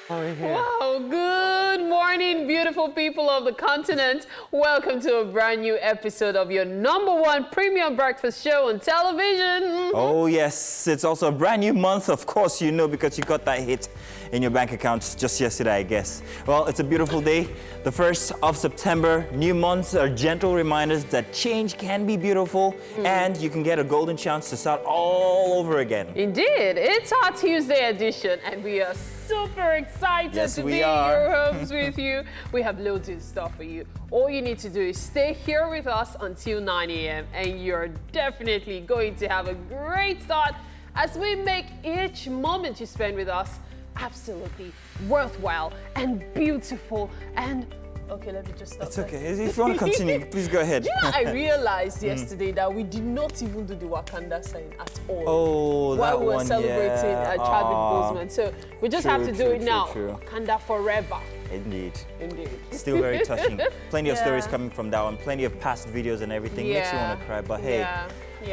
Wow, good morning, beautiful people of the continent. Welcome to a brand new episode of your #1 premium breakfast show on television. Oh, yes. It's also a brand new month, of course, you know, because you got that hit in your bank account just yesterday, I guess. Well, it's a beautiful day. The 1st of September, new months are gentle reminders that change can be beautiful and you can get a golden chance to start all over again. Indeed, it's our Tuesday edition and we are super excited to be in your homes with you. We have loads in store for you. All you need to do is stay here with us until 9 a.m. and you're definitely going to have a great start as we make each moment you spend with us absolutely worthwhile and beautiful and okay, let me just stop. It's okay. If you want to continue, please go ahead. You know, I realized yesterday that we did not even do the Wakanda sign at all. Oh, while we were one, celebrating yeah. Chadwick Boseman. So we just have to do it now. Wakanda forever. Indeed. Indeed. Still very touching. Plenty of stories coming from that one. Plenty of past videos and everything. Makes you want to cry. But hey,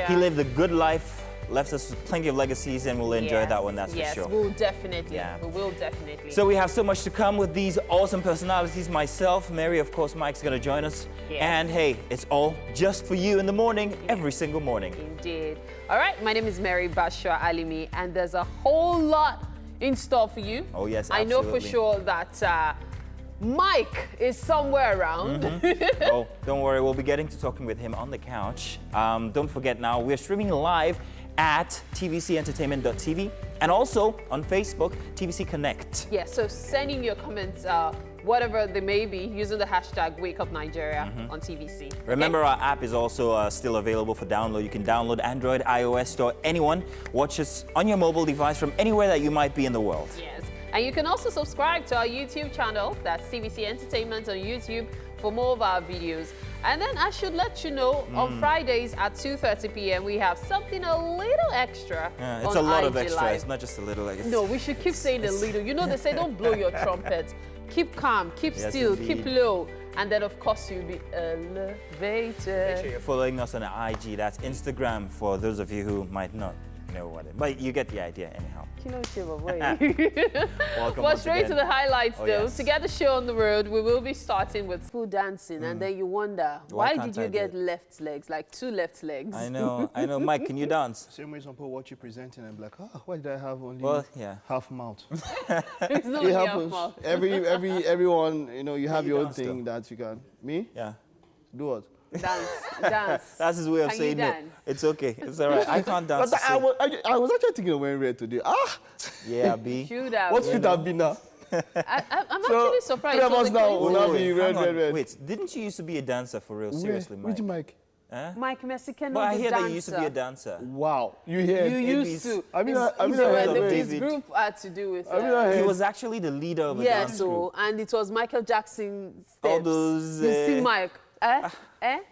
he lived a good life. Left us with plenty of legacies and we'll enjoy that one, that's for sure. Yes, we'll definitely. We will definitely. So we have so much to come with these awesome personalities. Myself, Mary, of course, Mike's going to join us. Yes. And hey, it's all just for you in the morning, every single morning. Indeed. All right, my name is Mary Bashua Alimi and there's a whole lot in store for you. Oh, yes, absolutely. I know for sure that Mike is somewhere around. Oh, don't worry, we'll be getting to talking with him on the couch. Don't forget now, we're streaming live at tvcentertainment.tv and also on Facebook, TVC Connect. Yeah, so send in your comments, whatever they may be, using the hashtag WakeUpNigeria on TVC. Remember, our app is also still available for download. You can download Android, iOS store, anyone. Watch us on your mobile device from anywhere that you might be in the world. Yes, and you can also subscribe to our YouTube channel, that's TVC Entertainment on YouTube, for more of our videos. And then I should let you know, on Fridays at 2:30 p.m. we have something a little extra. It's a lot of extra. It's not just a little extra. No, we should keep saying a little. You know, they say don't blow your trumpet. Keep calm, keep still, keep low. And then, of course, you'll be elevated. Make sure you're following us on IG. That's Instagram for those of you who might not know what it is. But you get the idea anyhow. Welcome. Well, straight to the highlights, though. To get the show on the road, we will be starting with full dancing, and then you wonder, why did you get left legs, like 2 left legs? I know. Mike, can you dance? Same way some people watch you presenting and be like, oh, why did I have only half mouth? It's not it happens. Half mouth. Everyone, you know, you have your own thing that you can. Me? Yeah. Do what? Dance. That's his way of saying no. It's okay. It's all right. I can't dance. But I was actually thinking of wearing red today. Yeah, B. What should have been now? I'm actually surprised. 3 of us now will now be red. Wait, didn't you used to be a dancer for real? Seriously, Mike? Which Mike? Mike Mesikenor, but I hear that you used to be a dancer. Wow, you hear? You used to. I mean, his group had to do with. He was actually the leader of a dance group. And it was Michael Jackson steps. All those. You see, Mike.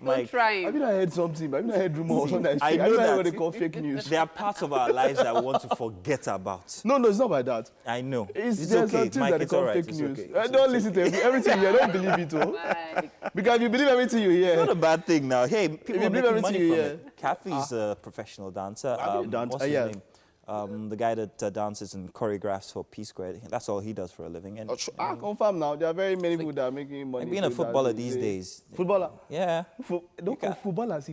Don't try him. I mean, I heard something. I mean, I heard rumors. I know that. What they call fake news. There are parts of our lives that we want to forget about. No, it's not like that. I know. It's okay, Mike. It's all right. Fake news. Okay. Don't listen to everything you hear. Don't believe it, because if you believe everything you hear, it's not a bad thing now. Hey, people are making money from it. Kathy's a professional dancer. What's his name? The guy that dances and choreographs for P Square. That's all he does for a living. And I confirm now. There are very many people that are making money. Being a footballer these days. Footballer? Yeah. Don't call footballers.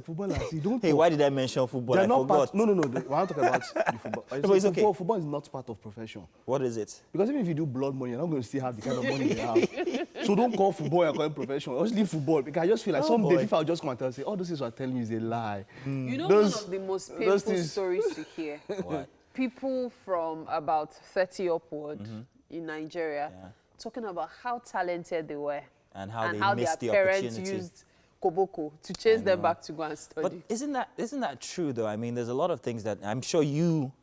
Don't. Hey, why did I mention football? They're not part. No. We're not talking about the football. No, it's okay. Football is not part of profession. What is it? Because even if you do blood money, you're not going to still have the kind of money they have. So don't call football and call it profession. Just leave football, because I just feel like someday if I'll just come and say, all those things are telling you is a lie. You know, one of the most painful stories to hear. What? People from about 30 upward in Nigeria talking about how talented they were and how they missed their the parents opportunity. Used koboko to chase them back to go and study. But isn't that true though? I mean, there's a lot of things that I'm sure you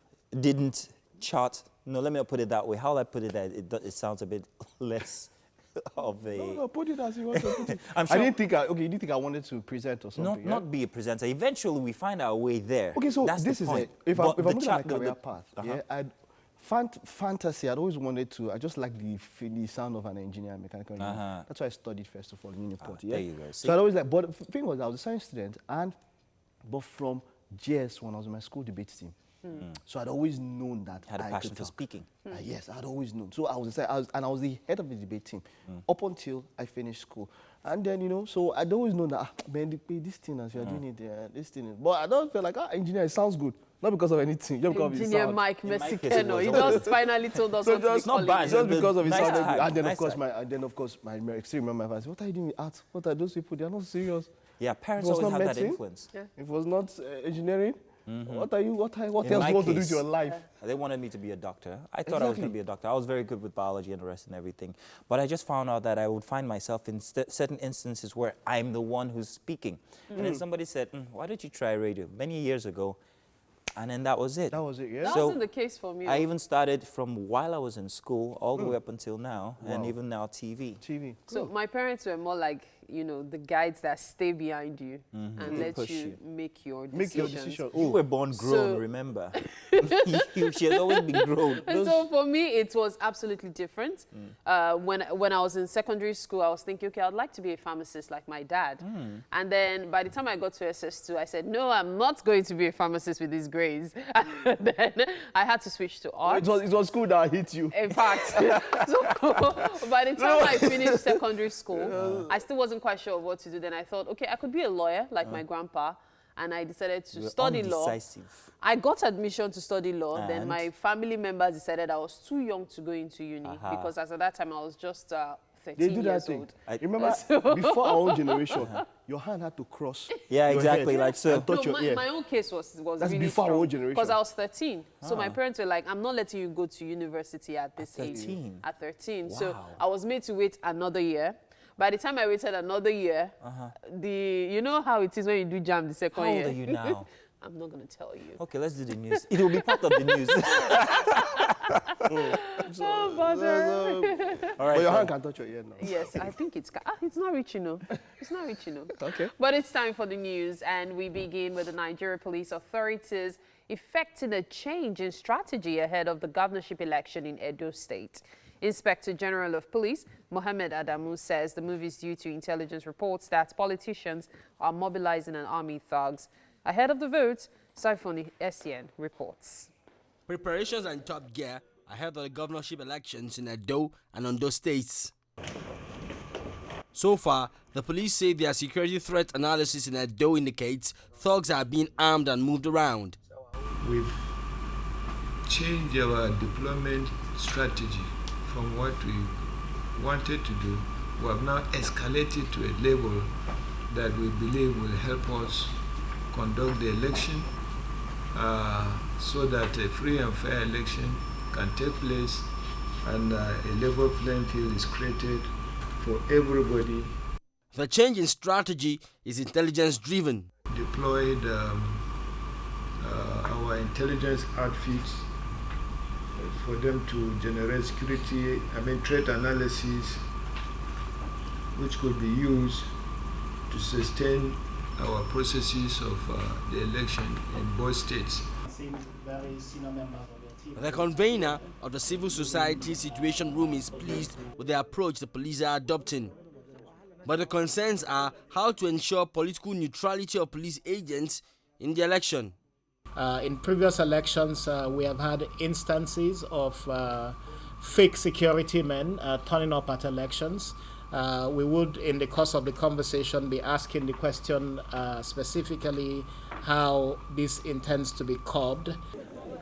didn't chart. No, let me not put it that way. How I put it that it sounds a bit less of a... No, put it as you want to put it. I'm sure. You didn't think I wanted to present or something? Not be a presenter. Eventually, we find our way there. Okay, so that's this the is point. it. If I'm looking at my career path, fantasy, I'd always wanted to, I just like the sound of an engineer and mechanical engineer. That's why I studied first of all in Newport. There you go. So I'd always like, but the thing was, I was a science student, but from GS when I was in my school debate team. So I'd always known that Had a I passion could for talk. speaking. Yes, I'd always known. So I was the head of the debate team up until I finished school. And then, you know, so I'd always known that, man, this thing, as you're doing it, this thing. But I don't feel like, engineer, it sounds good. Not because of anything, just because of his Engineer sound. Mike In my case, it Mesikenor. was He always- just finally told us So what to be just not calling bad, it. Just because of his Nice sound. tag, And then, nice of course, tag. I still remember my father. What are you doing with art? What are those people? They are not serious. Yeah, parents It was always not have that medicine. influence. Yeah. If it was not engineering, what else In do you my want to do case, with your life? They wanted me to be a doctor. I thought I was going to be a doctor. I was very good with biology and the rest and everything. But I just found out that I would find myself in certain instances where I'm the one who's speaking. And then somebody said, why don't you try radio? Many years ago. And then that was it. That was it, yeah? That So, wasn't the case for me. I even started from while I was in school all the way up until now, and Wow. even now TV. TV. So my parents were more like, you know, the guides that stay behind you and let push you you. make your Make your decisions. decision. You were born grown, So- remember? She has always been grown. And so for me, it was absolutely different. When I was in secondary school, I was thinking, okay, I'd like to be a pharmacist like my dad. And then by the time I got to SS2, I said, no, I'm not going to be a pharmacist with these grades. And then I had to switch to art. It was school that hit you. In fact, so by the time I finished secondary school, I still wasn't quite sure of what to do. Then I thought, okay, I could be a lawyer like my grandpa. And I decided to You were study law. undecisive. I got admission to study law. Then And? my family members decided I was too young to go into uni because as at that time I was just 13 They do that years thing. old. Remember, before our own generation, your hand had to cross. Yeah, your exactly, head like so. and touch your ear. my own case was That's really before our strong own generation. because I was 13. So my parents were like, I'm not letting you go to university at this age. 13? At 13. So Wow. I was made to wait another year. By the time I waited another year, you know how it is when you do JAM the second How year. old are you now? I'm not going to tell you. Okay, let's do the news. It will be part of the news. Oh, bother. All right. But your then. hand can touch your ear now. Yes, I think it's not reaching though. It's not reaching though. Okay. But it's time for the news, and we begin with the Nigeria police authorities effecting a change in strategy ahead of the governorship election in Edo State. Inspector General of Police Mohammed Adamu says the move is due to intelligence reports that politicians are mobilizing an army thugs ahead of the vote. Saifoni SCN reports. Preparations are in top gear ahead of the governorship elections in Edo and Ondo states. So far, the police say their security threat analysis in Edo indicates thugs are being armed and moved around. We've changed our deployment strategy from what we wanted to do. We have now escalated to a level that we believe will help us conduct the election so that a free and fair election can take place and a level playing field is created for everybody. The change in strategy is intelligence driven. Deployed our intelligence outfits for them to generate threat analysis, which could be used to sustain our processes of the election in both states. The convener of the Civil Society Situation Room is pleased with the approach the police are adopting. But the concerns are how to ensure political neutrality of police agents in the election. In previous elections, we have had instances of fake security men turning up at elections. We would, in the course of the conversation, be asking the question specifically how this intends to be curbed.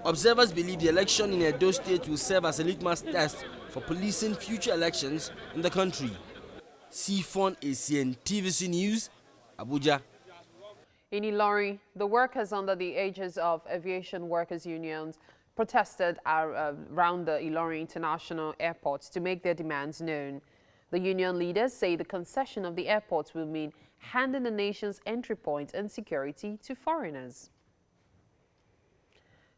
Observers believe the election in Edo State will serve as a litmus test for policing future elections in the country. Sifon ACN TVC News, Abuja. In Ilorin, the workers under the aegis of aviation workers unions protested around the Ilorin International Airport to make their demands known. The union leaders say the concession of the airport will mean handing the nation's entry points and security to foreigners.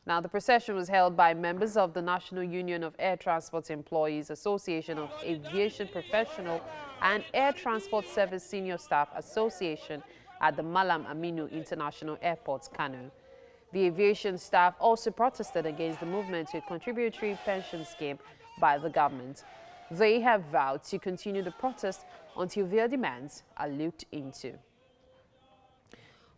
Now, the procession was held by members of the National Union of Air Transport Employees, Association of Aviation Professional and Air Transport Service Senior Staff Association at the Malam Aminu International Airport, Kano. The aviation staff also protested against the movement to a contributory pension scheme by the government. They have vowed to continue the protest until their demands are looked into.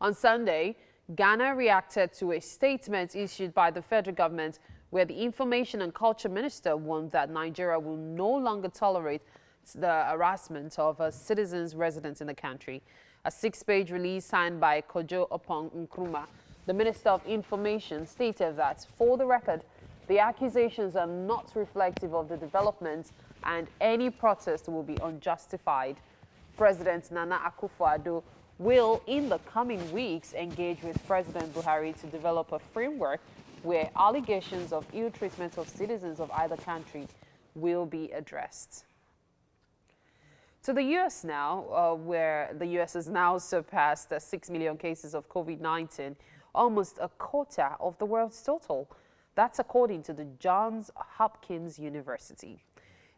On Sunday, Ghana reacted to a statement issued by the federal government where the Information and Culture Minister warned that Nigeria will no longer tolerate the harassment of citizens residents in the country. A 6-page release signed by Kojo Opong Nkrumah, the Minister of Information, stated that, for the record, the accusations are not reflective of the developments and any protest will be unjustified. President Nana Akufo-Addo will, in the coming weeks, engage with President Buhari to develop a framework where allegations of ill treatment of citizens of either country will be addressed. To the U.S. now, where the U.S. has now surpassed 6 million cases of COVID-19, almost a quarter of the world's total. That's according to the Johns Hopkins University.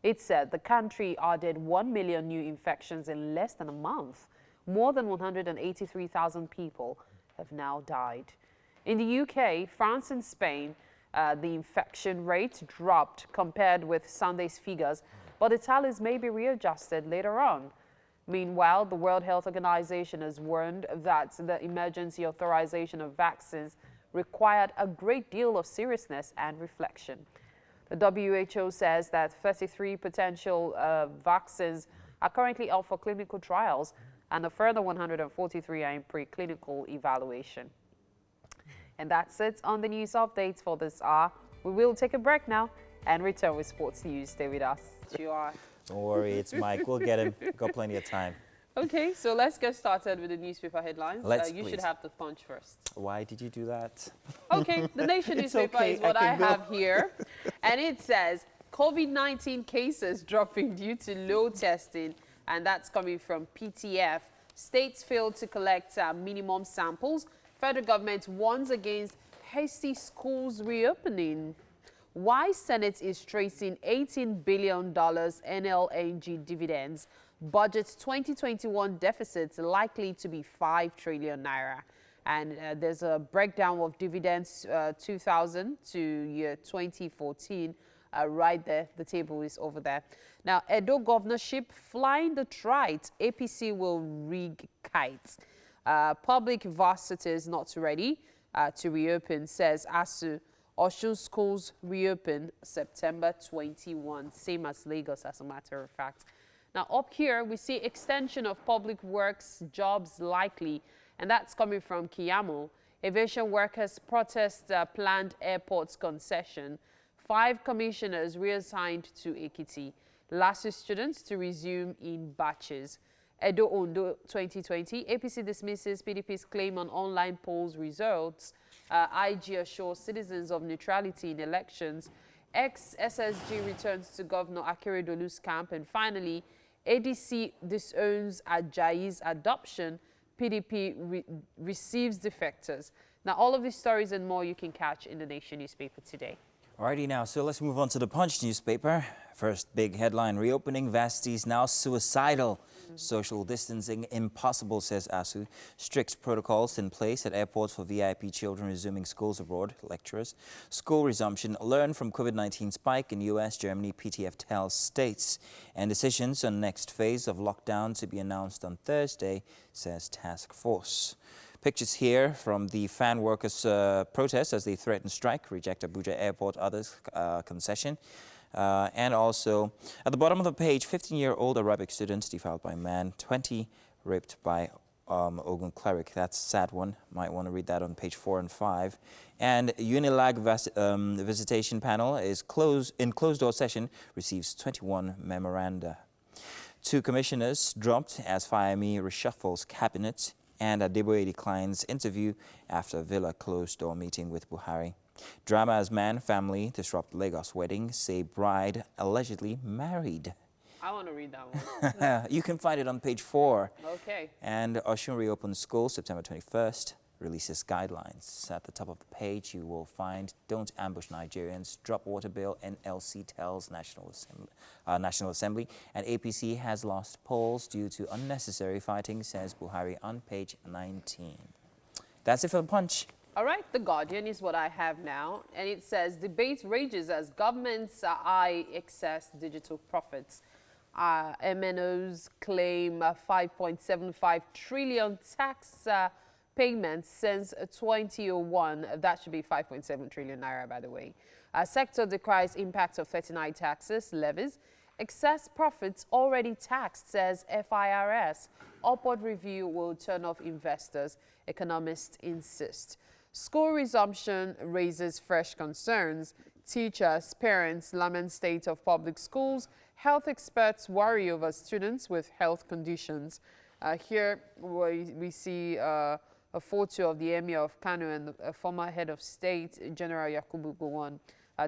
It said the country added 1 million new infections in less than a month. More than 183,000 people have now died. In the UK, France and Spain, the infection rate dropped compared with Sunday's figures, but the tallies may be readjusted later on. Meanwhile, the World Health Organization has warned that the emergency authorization of vaccines required a great deal of seriousness and reflection. The WHO says that 33 potential vaccines are currently up for clinical trials, and a further 143 are in preclinical evaluation. And that's it on the news updates for this hour. We will take a break now and return with sports news. Stay with us. You are. Don't worry, it's Mike. We'll get him. Got plenty of time. Okay, so let's get started with the newspaper headlines. You Please. should have the punch first. Why did you do that? Okay, the Nation It's newspaper okay, is what I I can go. have here. And it says COVID-19 cases dropping due to low testing. And that's coming from PTF. States failed to collect minimum samples. Federal government warns against hasty schools reopening. Why Senate is tracing $18 billion NLNG dividends. Budget's 2021 deficits likely to be 5 trillion naira. And there's a breakdown of dividends 2000 to year 2014 right there. The table is over there. Now, Edo governorship flying the trite. APC will rig kites. Public varsities not ready to reopen, says ASU. Osun schools reopen September 21, same as Lagos as a matter of fact. Now up here, we see extension of public works jobs likely, and that's coming from Kiyamo. Aviation workers protest planned airports concession. 5 commissioners reassigned to Ekiti. LASU students to resume in batches. Edo Ondo 2020, APC dismisses PDP's claim on online polls results. IG assures citizens of neutrality in elections. Ex-SSG returns to Governor Akeredolu's camp. And finally, ADC disowns Ajayi's adoption. PDP receives defectors. Now, all of these stories and more you can catch in the Nation newspaper today. Alrighty now, so let's move on to the Punch newspaper. First big headline, reopening varsity now suicidal. Social distancing impossible, says ASU. Strict protocols in place at airports for VIP children resuming schools abroad, lecturers. School resumption learned from COVID-19 spike in US, Germany, PTF tells states. And decisions on next phase of lockdown to be announced on Thursday, says task force. Pictures here from the fan workers' protest as they threaten strike, reject Abuja Airport others concession. And also, at the bottom of the page, 15-year-old Arabic student defiled by man, 20 raped by Ogun cleric. That's a sad one. Might want to read that on page 4 and 5. And Unilag visitation panel is in closed-door session, receives 21 memoranda. 2 commissioners dropped as Fayemi reshuffles cabinet. And Adeboye declines interview after Villa closed-door meeting with Buhari. Drama as man, family disrupt Lagos wedding, say bride allegedly married. I want to read that one. You can find it on page 4. Okay. And Osun reopens school September 21st, releases guidelines. At the top of the page, you will find Don't Ambush Nigerians, Drop Water Bill, NLC tells National Assembly. And APC has lost polls due to unnecessary fighting, says Buhari on page 19. That's it for the Punch. All right, The Guardian is what I have now. And it says, debate rages as governments eye excess digital profits. MNOs claim 5.75 trillion tax payments since 2001. That should be 5.7 trillion naira, by the way. Sector decries impact of 39 taxes, levies. Excess profits already taxed, says FIRS. Upward review will turn off investors, economists insist. School resumption raises fresh concerns. Teachers, parents lament state of public schools. Health experts worry over students with health conditions. Here we see a photo of the Emir of Kano and a former head of state, General Yakubu Gowon,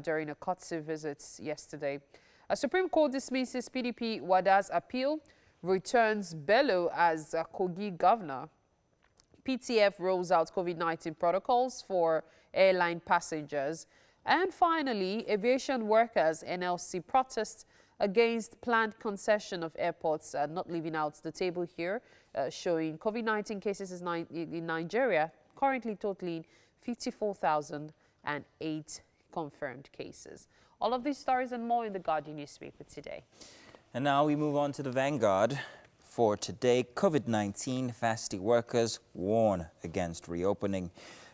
during a courtesy visit yesterday. A Supreme Court dismisses PDP Wada's appeal, returns Bello as Kogi governor. PTF rolls out COVID-19 protocols for airline passengers. And finally, aviation workers NLC protest against planned concession of airports, not leaving out the table here, showing COVID-19 cases in Nigeria, currently totaling 54,008 confirmed cases. All of these stories and more in the Guardian newspaper today. And now we move on to the Vanguard. For today, COVID-19 facility workers warn against reopening.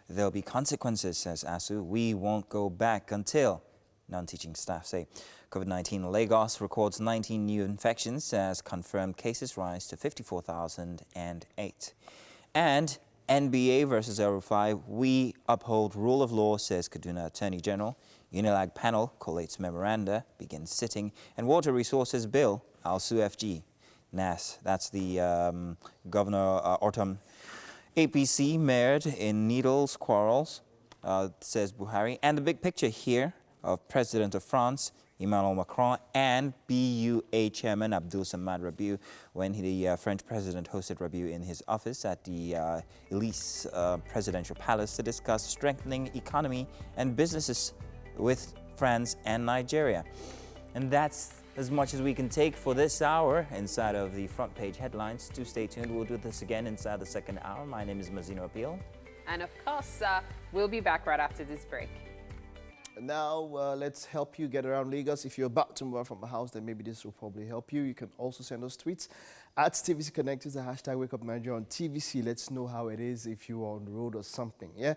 There'll be consequences, says ASU. We won't go back until, non-teaching staff say. COVID-19 in Lagos records 19 new infections as confirmed cases rise to 54,008. And NBA versus El-Rufai, we uphold rule of law, says Kaduna Attorney General. Unilag panel collates memoranda, begins sitting, and Water Resources Bill, ALSU FG. NAS, that's the Governor Ortom. APC mired in needles quarrels, says Buhari. And the big picture here of President of France, Emmanuel Macron, and BUA Chairman Abdul Samad Rabiu when the French president hosted Rabiu in his office at the Elysee Presidential Palace to discuss strengthening economy and businesses with France and Nigeria. And that's as much as we can take for this hour inside of the front page headlines. Do stay tuned. We'll do this again inside the second hour. My name is Mazino Appeal. And of course, we'll be back right after this break. Now, let's help you get around Lagos. If you're about to move out from a house, then maybe this will probably help you. You can also send us tweets at TVC Connect. Use the hashtag Wake Up Nigeria on TVC. Let's know how it is if you're on the road or something. Yeah.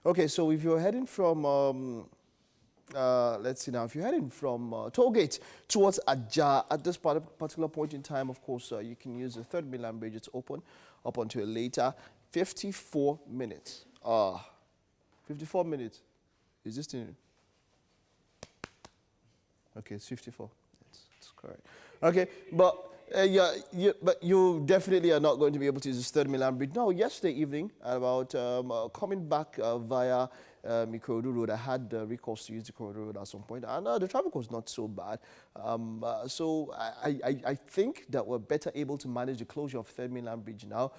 Okay. So if you're heading from let's see now. If you're heading from Tollgate towards Ajah at this particular point in time, of course, you can use the 3rd Mainland Bridge. It's open up until later. 54 minutes. 54 minutes. Is this thing? Okay, it's 54. That's correct. Okay, but but you definitely are not going to be able to use this 3rd Mainland Bridge. No, yesterday evening, about coming back via Ikorodu Road, I had recourse to use the Ikorodu Road at some point, and the traffic was not so bad. So I think that we're better able to manage the closure of 3rd Mainland Bridge now.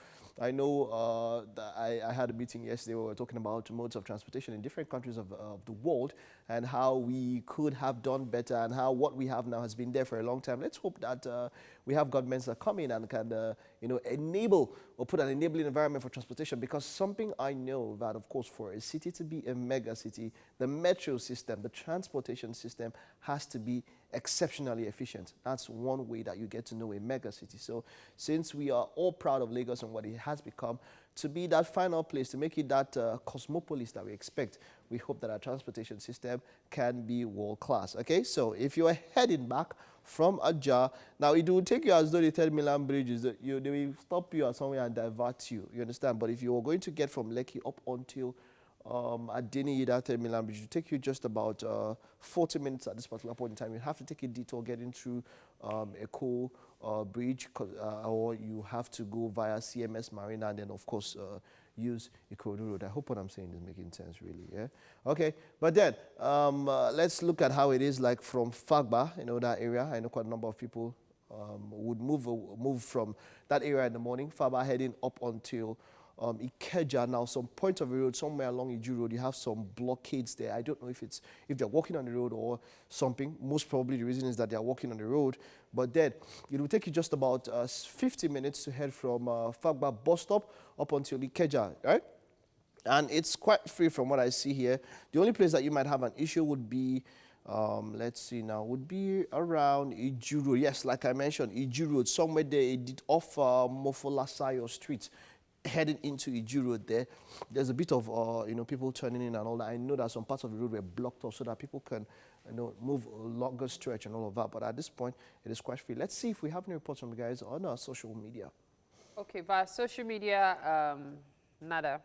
I know that I had a meeting yesterday where we were talking about modes of transportation in different countries of the world and how we could have done better and how what we have now has been there for a long time. Let's hope that we have governments that come in and can enable or put an enabling environment for transportation, because something I know that, of course, for a city to be a mega city, the metro system, the transportation system has to be exceptionally efficient. That's one way that you get to know a mega city. So since we are all proud of Lagos and what it has become, to be that final place, to make it that cosmopolis that we expect, we hope that our transportation system can be world class. Okay, so if you are heading back from Ajah, now it will take you as though the 3rd Mainland Bridge is, they will stop you at somewhere and divert you, you understand? But if you are going to get from Lekki up until Adini, that 3rd Mainland Bridge, it will take you just about 40 minutes at this particular point in time. You have to take a detour getting through Eko Bridge, or you have to go via CMS Marina and then, of course, use Ikorodu Road. I hope what I'm saying is making sense, really. Yeah. Okay, but then let's look at how it is like from Fagba, that area. I know quite a number of people would move from that area in the morning. Fagba heading up until Ikeja. Now, some point of the road somewhere along Iju Road, you have some blockades there. I don't know if they're walking on the road or something. Most probably the reason is that they're walking on the road. But then it will take you just about 50 minutes to head from Fagba bus stop up until Ikeja, right? And it's quite free from what I see here. The only place that you might have an issue would be, let's see now, would be around Iju Road. Yes, like I mentioned, Iju Road, somewhere there, off Mofolasayo Street. heading into Iju Road there's a bit of, people turning in and all that. I know that some parts of the road were blocked off so that people can, move a longer stretch and all of that. But at this point, it is quite free. Let's see if we have any reports from you guys on our social media. Okay, via social media, nada.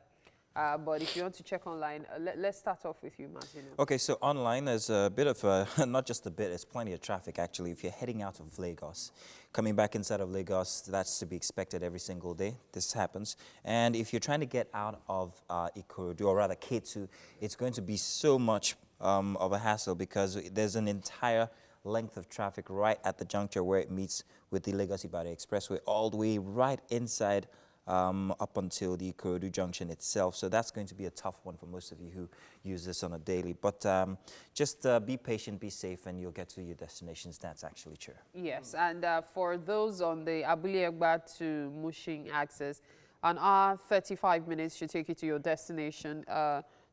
But if you want to check online, let's start off with you, Mazino. Okay, so online there's a bit of, not just a bit, it's plenty of traffic actually. If you're heading out of Lagos, coming back inside of Lagos, that's to be expected every single day. This happens. And if you're trying to get out of Ikorodu, or rather Ketu, it's going to be so much of a hassle because there's an entire length of traffic right at the juncture where it meets with the Lagos-Ibadan Expressway, all the way right inside up until the Ikorodu junction itself. So that's going to be a tough one for most of you who use this on a daily. But just be patient, be safe, and you'll get to your destinations. That's actually true. Yes, and for those on the Abule Egba to Mushin access, an hour 35 minutes should take you to your destination.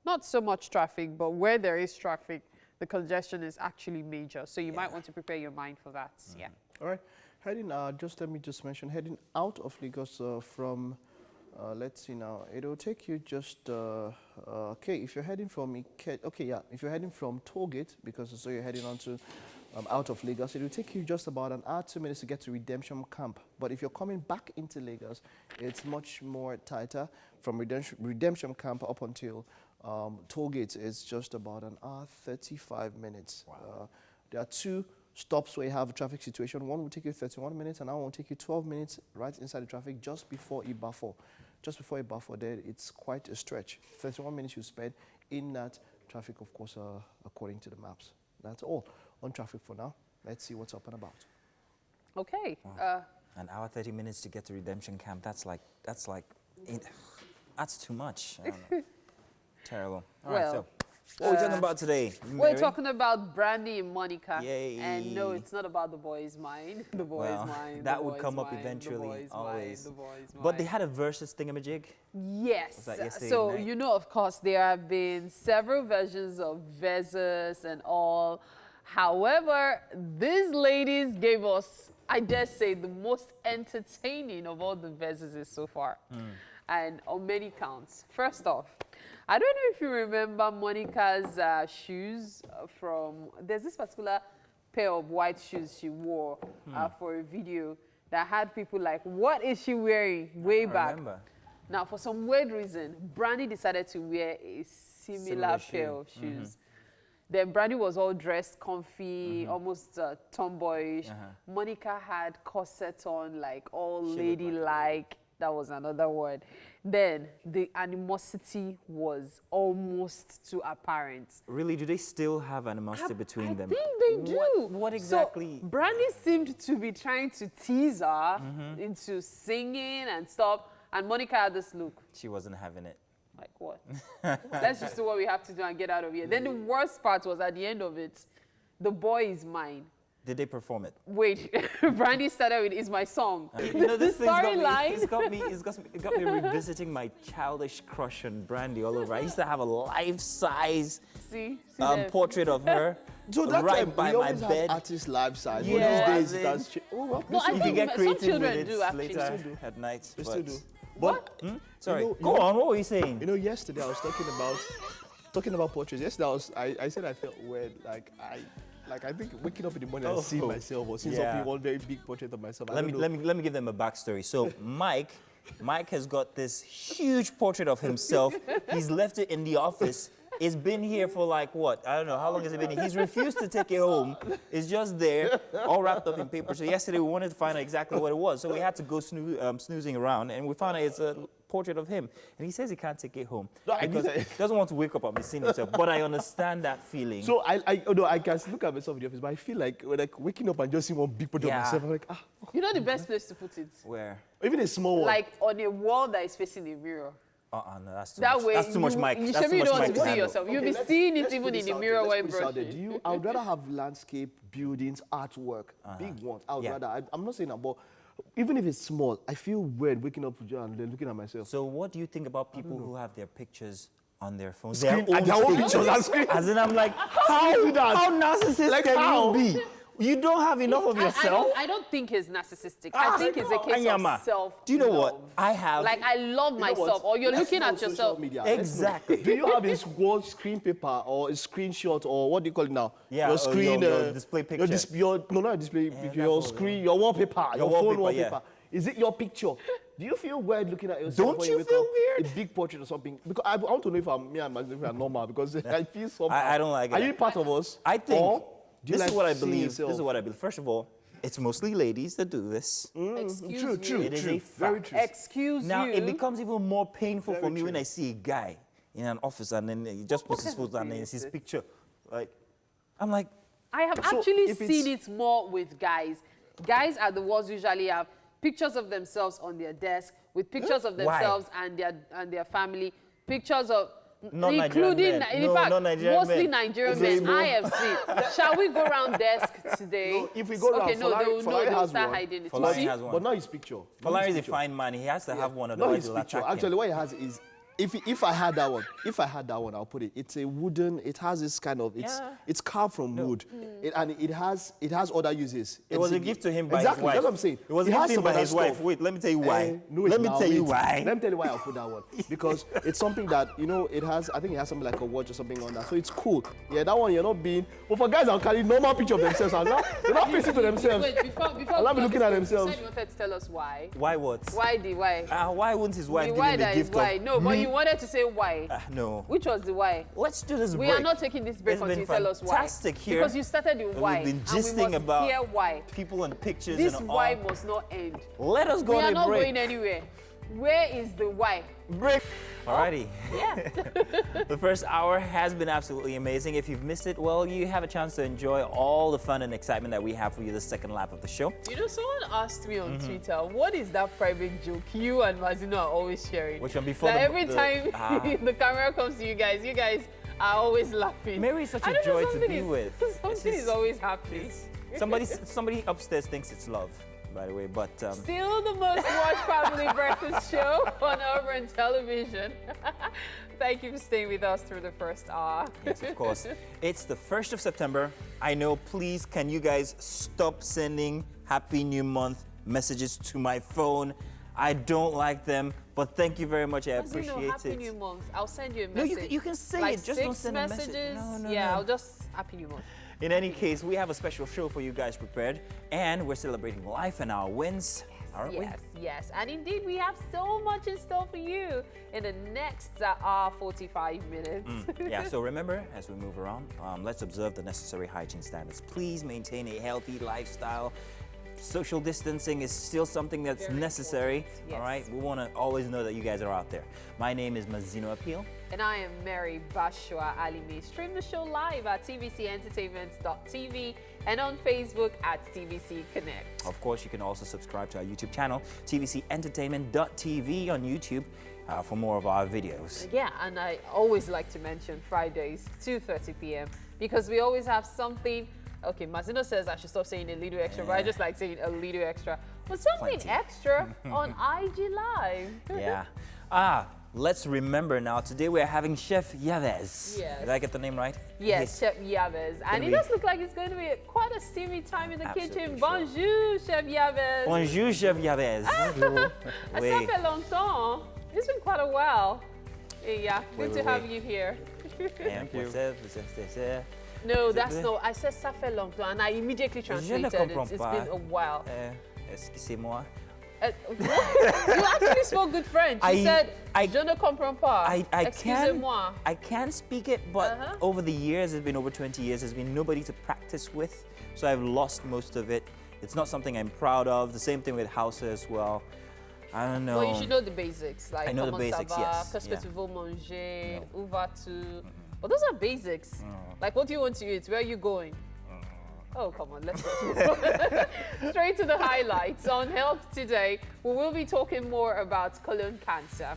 Not so much traffic, but where there is traffic, the congestion is actually major. So you might want to prepare your mind for that. Yeah. All right. Heading, let me just mention, heading out of Lagos from, let's see now, it'll take you just, okay, if you're heading from, if you're heading from Tollgate, because so you're heading on to, out of Lagos, it'll take you just about an hour, 2 minutes to get to Redemption Camp. But if you're coming back into Lagos, it's much more tighter. From Redemption Camp up until Tollgate, it's just about an hour, 35 minutes. Wow. There are two stops where you have a traffic situation. One will take you 31 minutes, and another will take you 12 minutes right inside the traffic just before Ibafo. Just before Ibafo there, it's quite a stretch. 31 minutes you spend in that traffic, of course, according to the maps. That's all on traffic for now. Let's see what's up and about. Okay. Wow. An hour, 30 minutes to get to Redemption Camp. That's too much. I don't know. Terrible. All right, so what are we talking about today, Mary? We're talking about Brandy and Monica. Yay. And no, it's not about the boy's mind. The boy's mind. That would come up eventually, always. But they had a versus thingamajig? Yes. Was that yesterday So, night? of course, there have been several versions of versus and all. However, these ladies gave us, I dare say, the most entertaining of all the versuses so far. And on many counts. First off, I don't know if you remember Monica's shoes there's this particular pair of white shoes she wore for a video that had people like, what is she wearing way back? Remember. Now, for some weird reason, Brandy decided to wear a similar pair of shoes. Then Brandy was all dressed comfy, almost tomboyish. Monica had corset on, like all ladylike. That was another word. Then the animosity was almost too apparent. Really, do they still have animosity between them? I think they do. What exactly? So Brandy seemed to be trying to tease her into singing and stuff. And Monica had this look. She wasn't having it. Like what? Let's just do what we have to do and get out of here. Then the worst part was at the end of it, the boy is mine. Did they perform it? Wait, Brandy started with "Is My Song." This thing's storyline. It got me revisiting my childish crush on Brandy all over. I used to have a life-size portrait of her So that right time, by we my always bed. had artist life size. Yeah. But these days, that's No, I You can think get some creative children with it do actually. later at night. They still do. What? Sorry. You Go know- on. What were you saying? Yesterday I was talking about portraits. Yesterday I said I felt weird. I think waking up in the morning and seeing myself or seeing something, one very big portrait of myself. Let me give them a backstory. So Mike has got this huge portrait of himself. He's left it in the office. It's been here for like what? I don't know. How long has it been here? He's refused to take it home. It's just there, all wrapped up in paper. So yesterday we wanted to find out exactly what it was. So we had to go snoozing around, and we found out it's a portrait of him. And he says he can't take it home because he doesn't want to wake up and be seeing himself. But I understand that feeling. So I can look at myself in the office, but I feel like when waking up and just seeing one big portrait of myself, I'm like, You know the best place to put it? Where? even a small one. Like on a wall that is facing a mirror. No, that's too That much. way, That's too much, Mike. You That's too don't much, want Mike to see handle. yourself. You'll be let's- seeing let's it even put in this the out mirror there. while Let's put this out there. brushing. I would rather have landscape, buildings, artwork, big ones. I would rather. I'm not saying that, but even if it's small, I feel weird waking up and then looking at myself. So what do you think about people who have their pictures on their phones? And their own pictures on screen. As in, I'm like, How do that? how narcissistic Like can how? you be? You don't have enough of yourself? I don't think he's narcissistic. I think it's a case Anyama, of self. do you know what? I have... Like, I love myself. Or you're looking at yourself. Media. Exactly. Do you have a word screen paper or a screenshot or what do you call it now? Yeah, your screen, your display picture. No, not a display picture. Your screen, your wallpaper, your phone wallpaper. Is it your picture? Do you feel weird looking at yourself? Don't you feel weird? A big portrait or something? Because I want to know if me and Mazino are normal because I feel somehow. I don't like it. Are you part of us? I think this like is what I seeing believe. yourself? This is what I believe. First of all, it's mostly ladies that do this. Excuse True. me. It is a fact. Very true. Excuse Now, you. it becomes even more painful for me true. when I see a guy in an office and then he just puts his photo and then it's his picture. Like, I'm like, I have So actually if it's- seen it more with guys. Guys are the ones who usually have pictures of themselves on their desk with pictures of Why? themselves and their family, pictures of Non-Nigerian including men. in No, fact non-Nigerian mostly men. Nigerian men. I have seen. Shall we go round desk today? No, if we go round, okay, no, Falari they'll has start one. hiding it. Falari You see? has one. But not his picture. Falari is a fine man. He has to have one, Not otherwise his he'll picture. attack Actually, him. what he has is, if I had that one, I'll put it. It's a wooden. It has this kind of. It's carved from wood, and it has other uses. It was a gift to him by exactly, his wife. That's what I'm saying. It was a He gift has to him some by other his wife. stuff. Wait, let me tell you why. No, Let me now, tell you wait. why. Let me tell you why I'll put that one. Because it's something that, it has, I think it has something like a watch or something on that. So it's cool. Yeah, that one you're not being, but for guys that carry normal picture of themselves, they're not facing to themselves. Wait, before I'll not be looking at you themselves. said you wanted to tell us why. Why what? Why? Why wouldn't his wife The give why him the that is gift why. of No, but you wanted to say why. no. Which was the why? Let's do this We break. are not taking this break It's until been you tell us why. fantastic here. Because you started the why. We've been and we gisting must about hear why. people and pictures This and why all. must not end. Let us go We on are a not break. going anywhere. Where is the why? Break. Alrighty. Yeah. The first hour has been absolutely amazing. If you've missed it, well, you have a chance to enjoy all the fun and excitement that we have for you the second lap of the show. You know, someone asked me on Twitter, what is that private joke you and Mazino are always sharing? Which one? Before that the- every the- time the camera comes to you guys are always laughing. Mary is such a I don't know, joy to something be is- with. Something is always happening. Somebody upstairs thinks it's love, by the way, but Still the most watched family breakfast show on urban television. Thank you for staying with us through the first hour. yes, of course. It's the 1st of September. I know, please, can you guys stop sending Happy New Month messages to my phone? I don't like them, but thank you very much. I appreciate Happy it. New Month. I'll send you a No, message. you can say like it, just 6 don't send a messages. message. No, yeah, no. I'll just Happy New Month. In any case, we have a special show for you guys prepared, and we're celebrating life and our wins, aren't we? Yes. And indeed, we have so much in store for you in the next hour, 45 minutes. Yeah, so remember, as we move around, let's observe the necessary hygiene standards. Please maintain a healthy lifestyle. Social distancing is still something that's Very necessary, important, yes. all right? We want to always know that you guys are out there. My name is Mazino Appeal. And I am Mary Bashua Alimi. Stream the show live at tvcentertainment.tv and on Facebook at TVC Connect. Of course, you can also subscribe to our YouTube channel, tvcentertainment.tv on YouTube for more of our videos. Yeah, and I always like to mention Fridays, 2:30 p.m. because we always have something. Okay, Mazino says I should stop saying a little extra, but I just like saying a little extra. But something Plenty. extra on IG Live. Yeah. Let's remember now, today we're having Chef Yavez. Yes. Did I get the name right? Yes, Chef Yavez. And it be- does look like it's going to be quite a steamy time in the Absolutely kitchen. sure. Bonjour, Chef Yavez. Bonjour, Chef Yavez. Ça Oui. fait longtemps. It's been quite a while. Yeah, good to have you here. Thank you. No, that's no. I said ça fait longtemps, and I immediately translated it. comprends It's pas. been a while. Excusez-moi. You actually spoke good French. You said, je ne comprends pas. Excusez-moi. I can speak it, but Uh-huh. over the years, it's been over 20 years, there's been nobody to practice with, so I've lost most of it. It's not something I'm proud of. The same thing with Hausa as well. I don't know. Well, you should know the basics, like I know the comment ça basics, va, yes, qu'est-ce que yeah. tu veux manger, où vas-tu? Well, those are basics. Like, what do you want to eat? Where are you going? Oh, come on, let's go. Straight to the highlights. On Health Today, we will be talking more about colon cancer,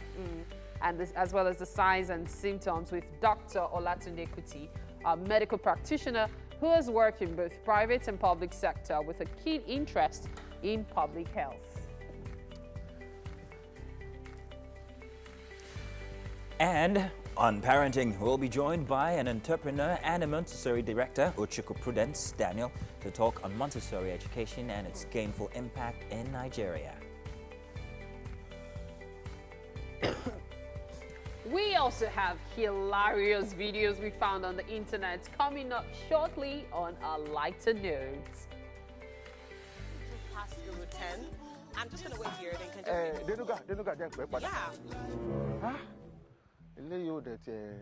and this, as well as the signs and symptoms with Dr. Olatunde Kuti, a medical practitioner who has worked in both private and public sector with a keen interest in public health. And On parenting, we'll be joined by an entrepreneur and a Montessori director, Uchukwu Prudence Daniel, to talk on Montessori education and its gainful impact in Nigeria. We also have hilarious videos we found on the internet coming up shortly on a lighter note. Past the route 10. I'm just gonna wait here, then can you? Yeah. Ilé yóò dẹ̀ tiẹ̀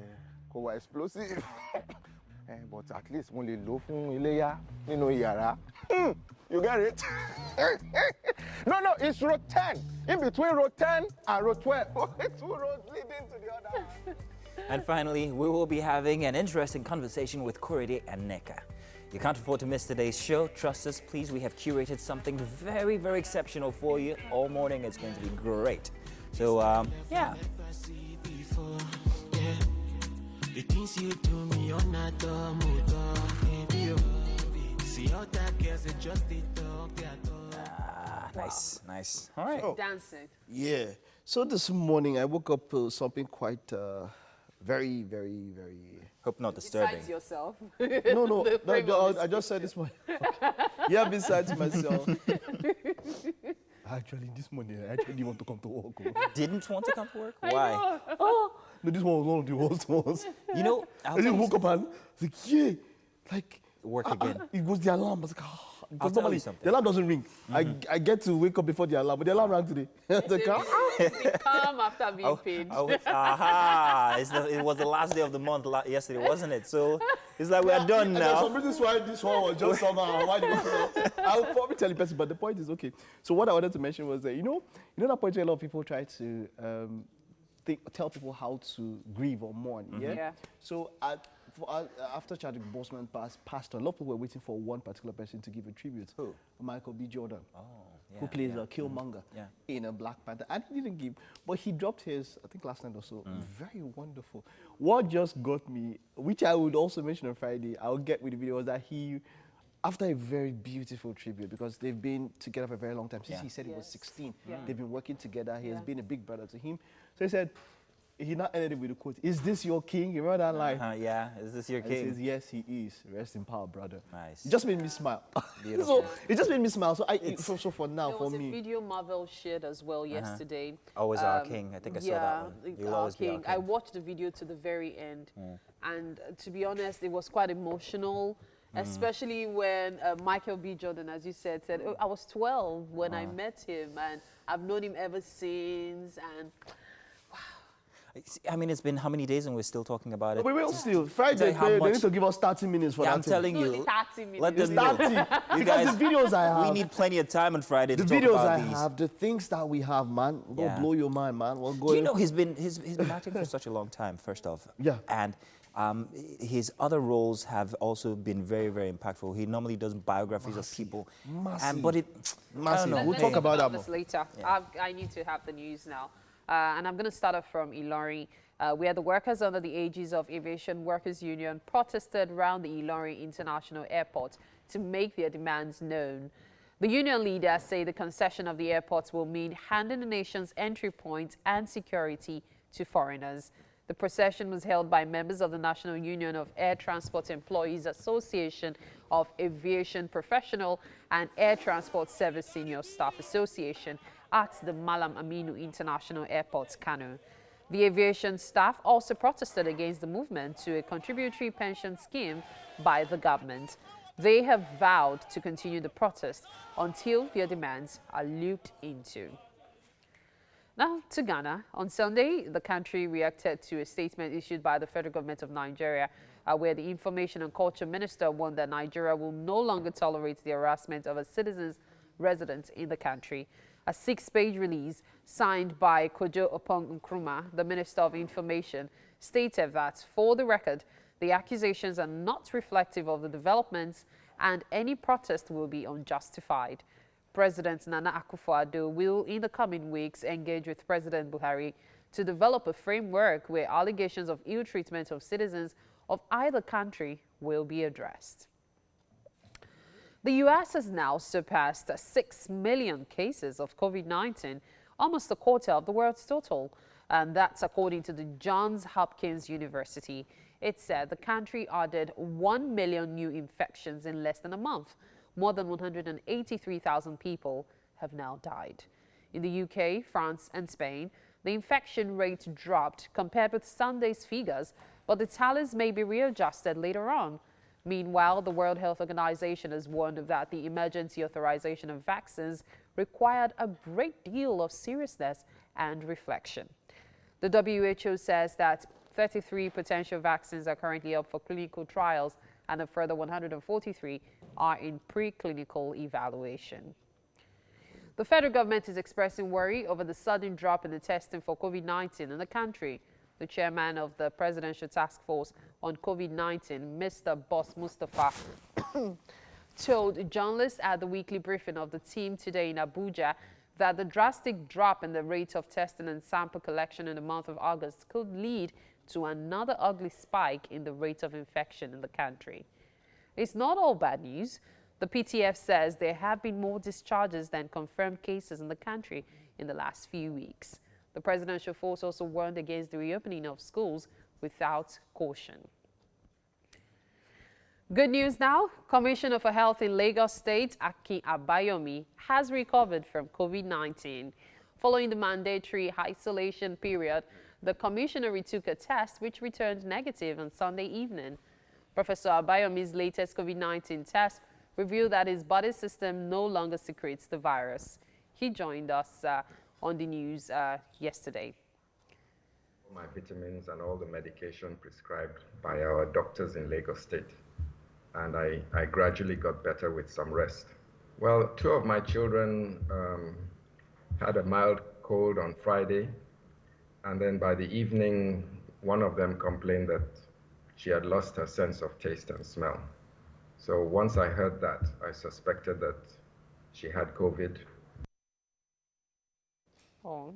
kò wá explosive but at least mo lè lò fún iléyá nínú yàrá. You get it? No, it's road 10. In between road 10 and road 12. Two roads leading to the other. And finally, we will be having an interesting conversation with Korede and Neka. You can't afford to miss today's show. Trust us, please. We have curated something very, very exceptional for you all morning. It's going to be great. So, yeah. The things you do me on that Nice. All right. Oh. Dancing. Yeah. So this morning I woke up something quite very. Hope not disturbing. Besides yourself. No, The frame of I just said this morning. Yeah, besides myself. Actually, this morning I actually didn't want to come to work. Didn't want to come to work? Why? No, this one was one of the worst ones. You know, I just woke up and I was like, yeah, like work again. It was the alarm. I was like, I'll tell normally you something. the alarm doesn't ring. I get to wake up before the alarm, but the alarm rang today. I was like, Calm after being paid. It was the last day of the month yesterday, wasn't it? So it's like we are done And there's now. some reasons why this one was just somehow. I'll probably tell you person, but the point is okay. So what I wanted to mention was that you know that point where a lot of people try to tell people how to grieve or mourn. Yeah. So after Chadwick Boseman passed on, a lot of people were waiting for one particular person to give a tribute. Who? Michael B. Jordan. Oh, yeah, who plays Killmonger in a Black Panther. And he didn't give, but he dropped his, I think last night or so. Very wonderful. What just got me, which I would also mention on Friday, I'll get with the video, was that he, after a very beautiful tribute, because they've been together for a very long time, since he said he was 16. They've been working together. He has been a big brother to him. So he said, he not ended it with a quote, "Is this your king?" You remember that line? Yeah, is this your And king? he says, "Yes, he is. Rest in power, brother." Nice. It just made me smile. Beautiful. So it just made me smile. So so for now, There for was me. a video Marvel shared as well yesterday. Always our king. I think I saw that one. You'll Our always be our king. I king. watched the video to the very end. And to be honest, it was quite emotional. Especially when Michael B. Jordan, as you said, oh, I was 12 when I met him, and I've known him ever since. And I mean, it's been how many days and we're still talking about it? We will still. Friday, how they much- need to give us 30 minutes for Yeah, that. I'm telling only you. 30 minutes. Let them It's know. 30. You Because guys, the videos I have. we need plenty of time on Friday the to talk videos about I these. have, the things that we have, man. We'll Yeah. blow your mind, man. We'll go Do you know he's been acting for such a long time? First off, Yeah. and his other roles have also been very, very impactful. He normally does biographies of people, Massive. but it Massive. I don't know. We'll talk about that this more. later. Yeah. I need to have the news now. And I'm going to start off from Ilorin, where the workers under the Aegis of Aviation Workers Union protested around the Ilorin International Airport to make their demands known. The union leaders say the concession of the airports will mean handing the nation's entry points and security to foreigners. The procession was held by members of the National Union of Air Transport Employees Association of Aviation Professional and Air Transport Service Senior Staff Association at the Malam Aminu International Airport, Kano. The aviation staff also protested against the movement to a contributory pension scheme by the government. They have vowed to continue the protest until their demands are looked into. Now to Ghana. On Sunday, the country reacted to a statement issued by the federal government of Nigeria, where the Information and Culture Minister warned that Nigeria will no longer tolerate the harassment of its citizens residents in the country. A 6-page release signed by Kojo Opong Nkrumah, the Minister of Information, stated that, for the record, the accusations are not reflective of the developments and any protest will be unjustified. President Nana Akufo-Addo will, in the coming weeks, engage with President Buhari to develop a framework where allegations of ill treatment of citizens of either country will be addressed. The U.S. has now surpassed 6 million cases of COVID-19, almost a quarter of the world's total. And that's according to the Johns Hopkins University. It said the country added 1 million new infections in less than a month. More than 183,000 people have now died. In the UK, France and Spain, the infection rate dropped compared with Sunday's figures, but the tallies may be readjusted later on. Meanwhile, the World Health Organization has warned that the emergency authorization of vaccines required a great deal of seriousness and reflection. The WHO says that 33 potential vaccines are currently up for clinical trials, and a further 143 are in preclinical evaluation. The federal government is expressing worry over the sudden drop in the testing for COVID-19 in the country. The chairman of the Presidential Task Force on COVID-19, Mr. Boss Mustafa, told journalists at the weekly briefing of the team today in Abuja that the drastic drop in the rate of testing and sample collection in the month of August could lead to another ugly spike in the rate of infection in the country. It's not all bad news. The PTF says there have been more discharges than confirmed cases in the country in the last few weeks. The presidential force also warned against the reopening of schools without caution. Good news now. Commissioner for Health in Lagos State, Akin Abayomi, has recovered from COVID-19. Following the mandatory isolation period, the commissioner retook a test which returned negative on Sunday evening. Professor Abayomi's latest COVID-19 test revealed that his body system no longer secretes the virus. He joined us on the news yesterday. My vitamins and all the medication prescribed by our doctors in Lagos State. And I gradually got better with some rest. Well, 2 of my children had a mild cold on Friday. And then by the evening, one of them complained that she had lost her sense of taste and smell. So once I heard that, I suspected that she had COVID. Oh.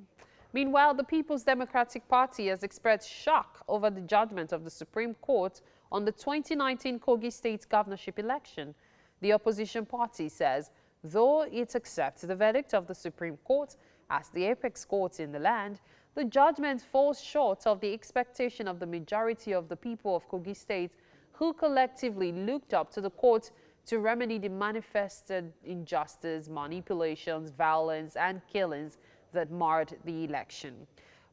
Meanwhile, the People's Democratic Party has expressed shock over the judgment of the Supreme Court on the 2019 Kogi State governorship election. The opposition party says, though it accepts the verdict of the Supreme Court as the apex court in the land, the judgment falls short of the expectation of the majority of the people of Kogi State, who collectively looked up to the court to remedy the manifested injustice, manipulations, violence, and killings that marred the election.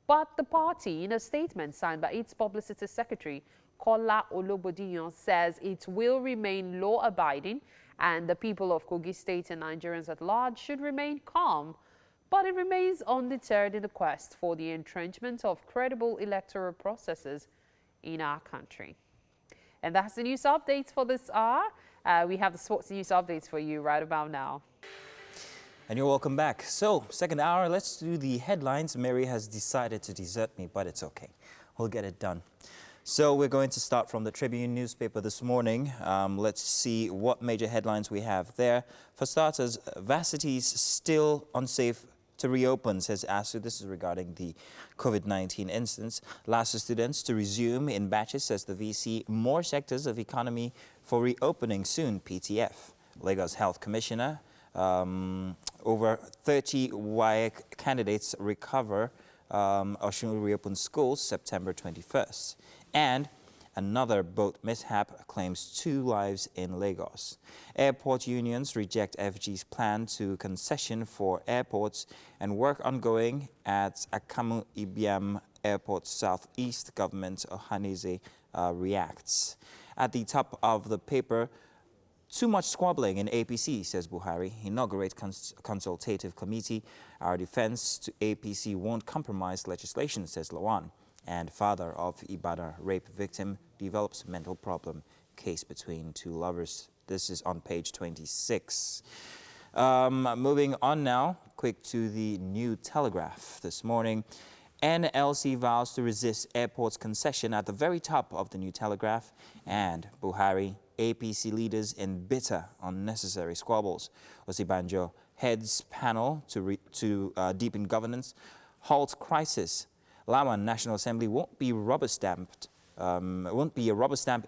But the party, in a statement signed by its publicity secretary, Kola Olobodiyan, says it will remain law-abiding and the people of Kogi State and Nigerians at large should remain calm. But it remains undeterred in the quest for the entrenchment of credible electoral processes in our country. And that's the news updates for this hour. We have the sports news updates for you right about now. And you're welcome back. So, second hour, let's do the headlines. Mary has decided to desert me, but it's okay. We'll get it done. So we're going to start from the Tribune newspaper this morning. Let's see what major headlines we have there. For starters, varsities still unsafe to reopen, says ASU. This is regarding the COVID-19 instance. LASU students to resume in batches, says the VC. More sectors of economy for reopening soon, PTF. Lagos Health Commissioner. Over 30 WAEC candidates recover or should reopen schools September 21st. And another boat mishap claims 2 lives in Lagos. Airport unions reject FG's plan to concession for airports, and work ongoing at Akamu Ibiam Airport Southeast. Government Ohanaeze reacts. At the top of the paper, too much squabbling in APC, says Buhari. Inaugurate consultative committee. Our defense to APC won't compromise legislation, says Lawan. And father of Ibadan rape victim develops mental problem. Case between 2 lovers. This is on page 26. Moving on now, quick to the New Telegraph this morning. NLC vows to resist airport's concession at the very top of the New Telegraph. And Buhari, APC leaders in bitter unnecessary squabbles. Osibanjo heads panel to deepen governance. Halt crisis. Lawan National Assembly won't be a rubber stamp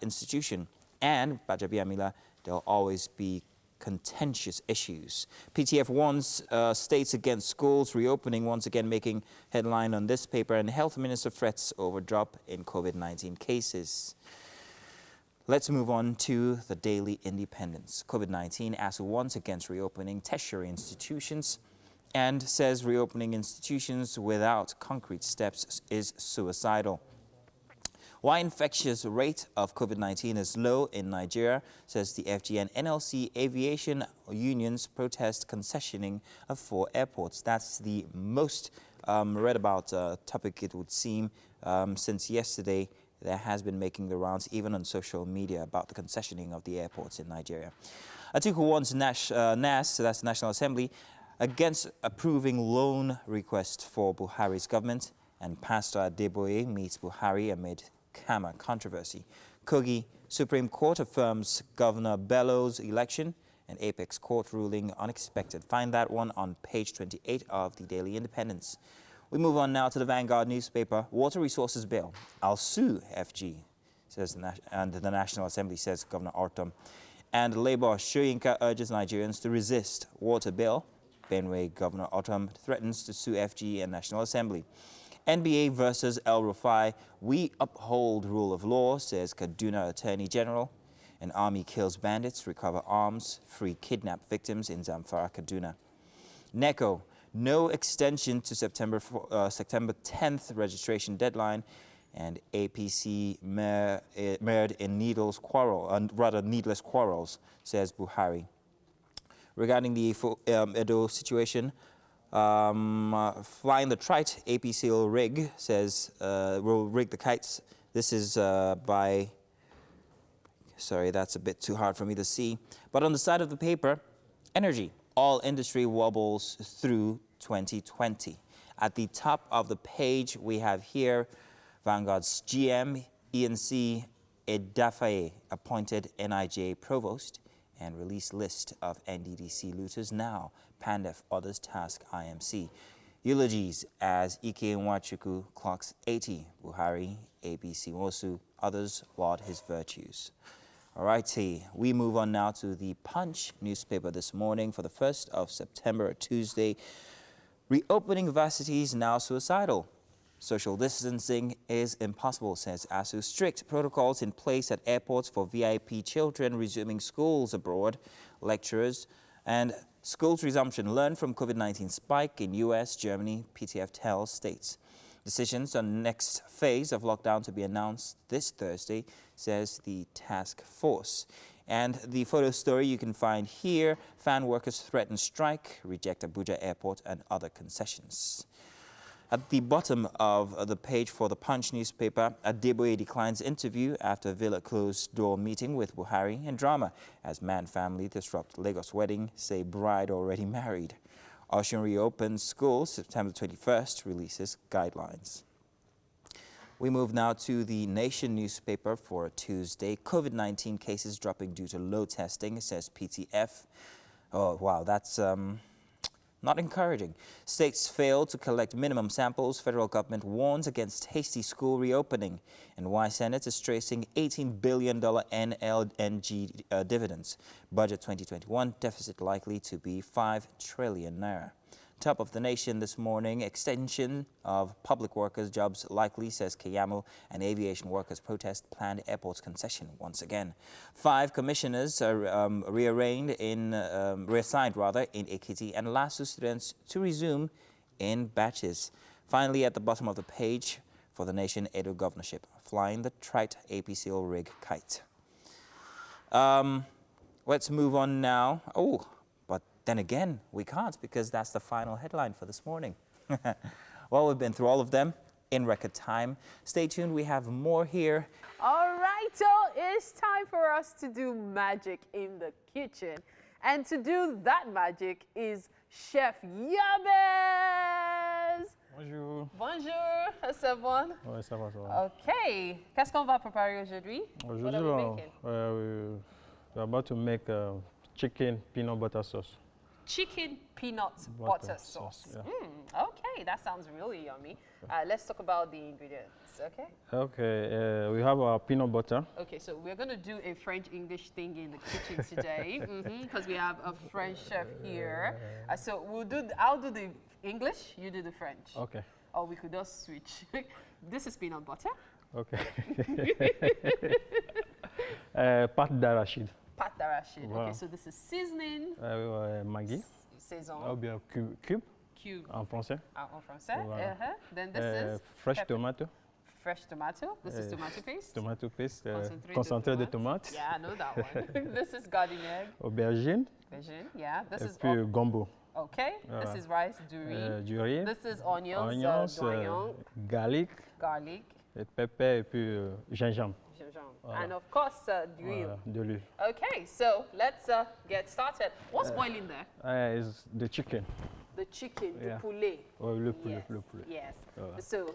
institution. And Bajabiamila, there'll always be contentious issues. PTF warns states against schools reopening, once again making headline on this paper, and Health Minister threats over drop in COVID-19 cases. Let's move on to the Daily Independence. COVID-19 ASU warns against reopening tertiary institutions and says reopening institutions without concrete steps is suicidal. Why infectious rate of COVID-19 is low in Nigeria, says the FG and NLC aviation unions protest concessioning of 4 airports. That's the most read about topic, it would seem, since yesterday. There has been making the rounds even on social media about the concessioning of the airports in Nigeria. Atiku warns NAS, so that's the National Assembly, against approving loan request for Buhari's government, and Pastor Adeboye meets Buhari amid Kama controversy. Kogi Supreme Court affirms Governor Bello's election, and Apex Court ruling unexpected. Find that one on page 28 of the Daily Independence. We move on now to the Vanguard newspaper. Water Resources Bill. I'll sue FG, says and the National Assembly, says Governor Ortom. And Labour Shoyinka urges Nigerians to resist water bill. Benue Governor Ortom threatens to sue FG and National Assembly. NBA versus El Rufai. We uphold rule of law, says Kaduna Attorney General. And Army kills bandits, recover arms, free kidnapped victims in Zamfara, Kaduna. NECO. No extension to September 10th registration deadline, and APC mired in needless quarrels, says Buhari. Regarding the Edo situation, flying the trite APC will rig, says will rig the kites. This is by, sorry, that's a bit too hard for me to see. But on the side of the paper, energy. All industry wobbles through 2020. At the top of the page, we have here Vanguard's GM, ENC Edafaye, appointed NIJ provost, and release list of NDDC looters now. Pandef others task IMC. Eulogies as Ike Nwachukwu clocks 80. Buhari, ABC Mosu, others laud his virtues. Alrighty, we move on now to the Punch newspaper this morning for the 1st of September, Tuesday. Reopening varsities now suicidal. Social distancing is impossible, says ASU. Strict protocols in place at airports for VIP children resuming schools abroad. Lecturers and schools resumption learn from COVID-19 spike in US, Germany, PTF tells states. Decisions on next phase of lockdown to be announced this Thursday, says the task force. And the photo story you can find here, fan workers threaten strike, reject Abuja airport and other concessions. At the bottom of the page for the Punch newspaper, Adeboye declines interview after Villa closed-door meeting with Buhari, and drama as man family disrupt Lagos wedding, say bride already married. Osun reopens schools September 21st, releases guidelines. We move now to the Nation newspaper for Tuesday. COVID-19 cases dropping due to low testing, says PTF. Oh, wow, that's not encouraging. States fail to collect minimum samples. Federal government warns against hasty school reopening. And why Senate is tracing $18 billion NLNG dividends. Budget 2021 deficit likely to be 5 trillion naira. Top of the Nation this morning, extension of public workers' jobs likely, says Keyamo, and aviation workers protest planned airports concession once again. 5 commissioners are reassigned in Ekiti, and LASU students to resume in batches. Finally, at the bottom of the page for the Nation, Edo governorship, flying the trite APCL rig kite. Let's move on now. Then again, we can't, because that's the final headline for this morning. Well, we've been through all of them in record time. Stay tuned, we have more here. All right, so it's time for us to do magic in the kitchen. And to do that magic is Chef Yabez. Bonjour. Bonjour, ça va? Ouais, ça va, ça va. OK. Qu'est-ce qu'on va préparer aujourd'hui? Aujourd'hui, we're about to make chicken peanut butter sauce. chicken peanut butter sauce. Yeah. Okay, that sounds really yummy. Let's talk about the ingredients, okay? Okay, we have our peanut butter. Okay, so we're going to do a French-English thing in the kitchen today because we have a French chef here. So I'll do the English, you do the French. Okay. Or we could just switch. This is peanut butter. Okay. Pâte d'arachide. Pâte d'arachide. Voilà. Okay, so this is seasoning. Maggi. Saison. Ou bien cube. Cube. En français. En français. Voilà. Then this is fresh pepper. Tomato. Fresh tomato. This is tomato paste. Tomato paste. Concentré de tomate. Yeah, I know that one. This is garden egg. Aubergine. Aubergine, yeah. This is puis gombo. Okay. This is rice, durry. This is onions, garlic. Garlic. Et pepper et puis gingembre. Voilà. And of course, d'huile. Voilà, de l'huile. Okay, so let's get started. What's boiling there? Is the chicken. The chicken, the poulet. Oh, le poulet, yes. le poulet. Yes. So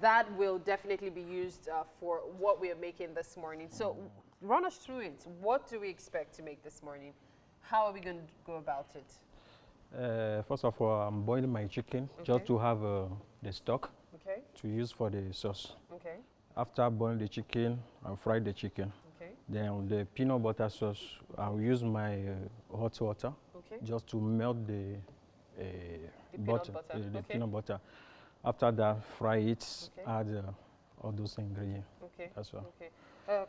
that will definitely be used for what we are making this morning. So run us through it. What do we expect to make this morning? How are we going to go about it? First of all, I'm boiling my chicken just to have the stock to use for the sauce. Okay. After boiling the chicken, I'll fry the chicken. Okay. Then the peanut butter sauce, I'll use my hot water just to melt the butter, the peanut butter. After that, fry it, add all those ingredients. Okay. That's all. Okay.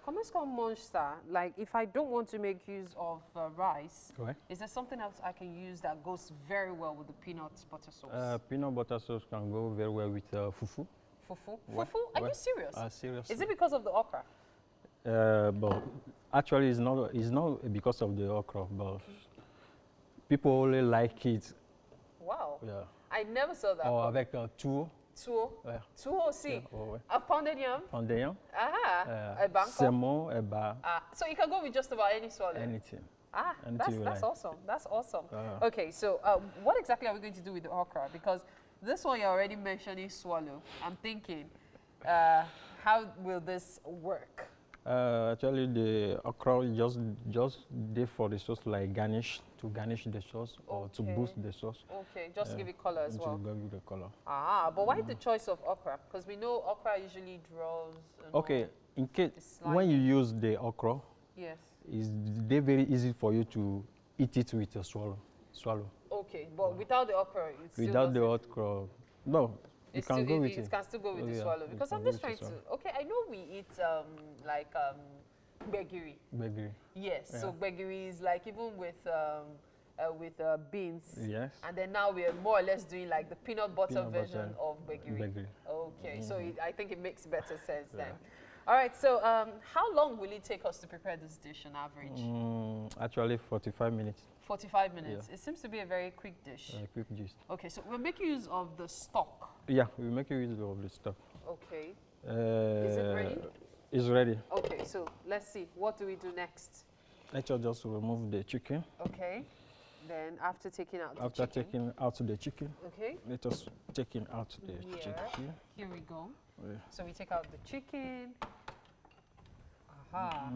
Comment est-ce qu'on mange ça? Like, if I don't want to make use of rice, is there something else I can use that goes very well with the peanut butter sauce? Peanut butter sauce can go very well with fufu. Fufu? Fufu? Are you serious? Serious. Is it because of the okra? But actually, it's not because of the okra, but people only like it. Wow. Yeah. I never saw that. Or avec tuo. Tuo? Yeah. Tuo aussi? Yeah, oh, A pounded yam? Pounded yam. A banko? Semo, eba. So you can go with just about any swallow? Anything. That's awesome. That's awesome. Okay, so what exactly are we going to do with the okra? Because this one you're already mentioning swallow. I'm thinking, how will this work? Actually, the okra just there for the sauce, like to garnish the sauce or to boost the sauce. Okay, just to give it color as well. To give it the color. But why the choice of okra? Because we know okra usually draws. Okay, in case when you use the okra, it's very easy for you to eat it with a swallow. Okay, but without the okra, it's without the okra, no. It can go with it. It can still go with the swallow. Because I'm just trying to. Okay, I know we eat gbegiri. Gbegiri. Yes. Yeah. So gbegiri is like even with beans. Yes. And then now we are more or less doing like the peanut butter version of gbegiri. Okay. So I think it makes better sense then. All right. So how long will it take us to prepare this dish on average? Actually, 45 minutes. 45 minutes. Yeah. It seems to be a very quick dish. Quick dish. Okay, so we'll make use of the stock. Yeah, we make use of the stock. Okay. Is it ready? It's ready. Okay, so let's see. What do we do next? Let's just remove the chicken. Okay. Then after taking out the chicken. After taking out the chicken. Okay. Let us take out the chicken. Here we go. Yeah. So we take out the chicken. Aha.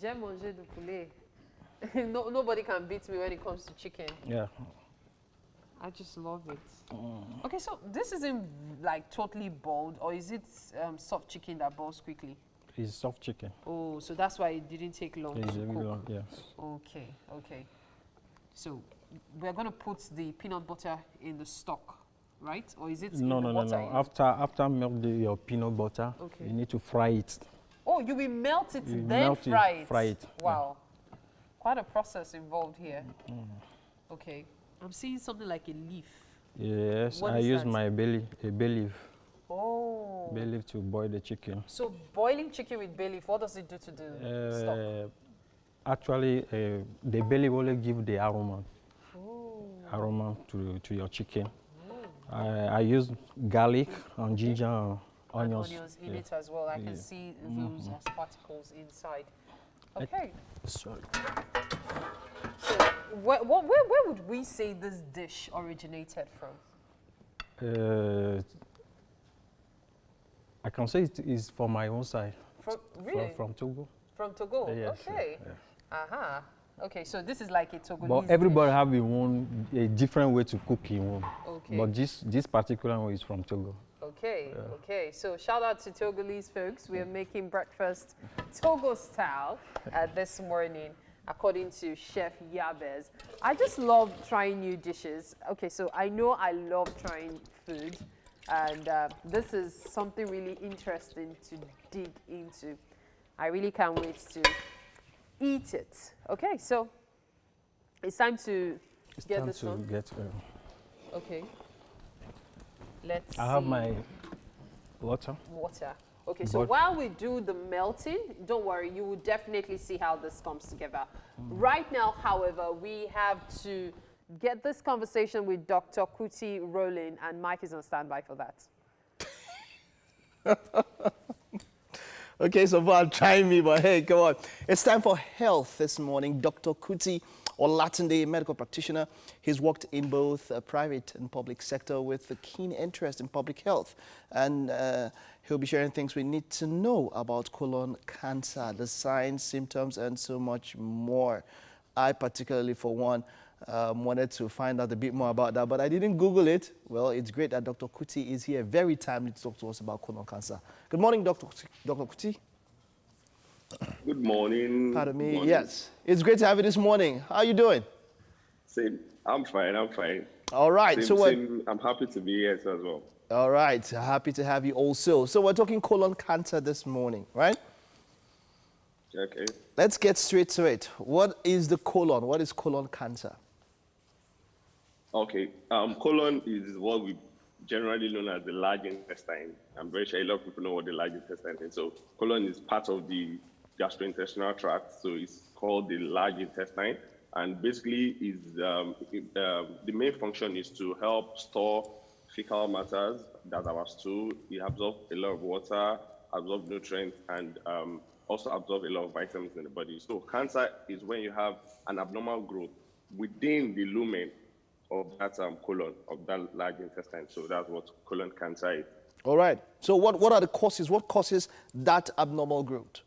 J'aime manger du poulet. Nobody can beat me when it comes to chicken. Yeah. I just love it. Okay, so this isn't like totally boiled, or is it soft chicken that boils quickly? It's soft chicken. Oh, so that's why it didn't take long to cook. Long, yes. Okay, okay. So we're going to put the peanut butter in the stock, right? Or is it in the water? No. After melt your peanut butter, you need to fry it. Oh, you will melt it, fry it. Wow. Yeah. Quite a process involved here. Okay. I'm seeing something like a leaf. Yes, I use my bay leaf. Oh. Bay leaf to boil the chicken. So boiling chicken with bay leaf, what does it do to the stock? Actually, the bay leaf only give the aroma to your chicken. I use garlic and ginger and onions. And onions in it as well. I can see those as particles inside. Okay. Sorry. So where would we say this dish originated from? I can say it is from my own side. Really? From Togo. From Togo? Yes, okay. Yeah. Aha. Okay, so this is like a Togolese But everybody dish. have a different way to cook in one. Okay. But this particular one is from Togo. Okay, okay. So shout out to Togolese folks. We are making breakfast Togo style this morning, according to Chef Yabez. I just love trying new dishes. Okay, so I know I love trying food, and this is something really interesting to dig into. I really can't wait to eat it. Okay, so it's time to get this on. Okay. Let's I have my water. Water. Okay, so while we do the melting, don't worry, you will definitely see how this comes together. Right now, however, we have to get this conversation with Dr. Kuti rolling, and Mike is on standby for that. Okay, so far trying me, but hey, come on. It's time for health this morning. Dr. Kuti, or Latin Day medical practitioner. He's worked in both private and public sector with a keen interest in public health. And he'll be sharing things we need to know about colon cancer, the signs, symptoms, and so much more. I particularly, for one, wanted to find out a bit more about that, but I didn't Google it. Well, it's great that Dr. Kuti is here very timely to talk to us about colon cancer. Good morning, Dr. Kuti. Good morning. Pardon me. Morning. Yes, it's great to have you this morning. How are you doing? Same. I'm fine. All right. I'm happy to be here as well. All right. Happy to have you also. So we're talking colon cancer this morning, right? Okay. Let's get straight to it. What is the colon? What is colon cancer? Okay. Colon is what we generally known as the large intestine. I'm very sure a lot of people know what the large intestine is. So colon is part of the gastrointestinal tract. So it's called the large intestine. And basically the main function is to help store fecal matters. That's our stool. It absorbs a lot of water, absorbs nutrients, and also absorb a lot of vitamins in the body. So cancer is when you have an abnormal growth within the lumen of that colon, of that large intestine. So that's what colon cancer is. All right. So what are the causes? What causes that abnormal growth?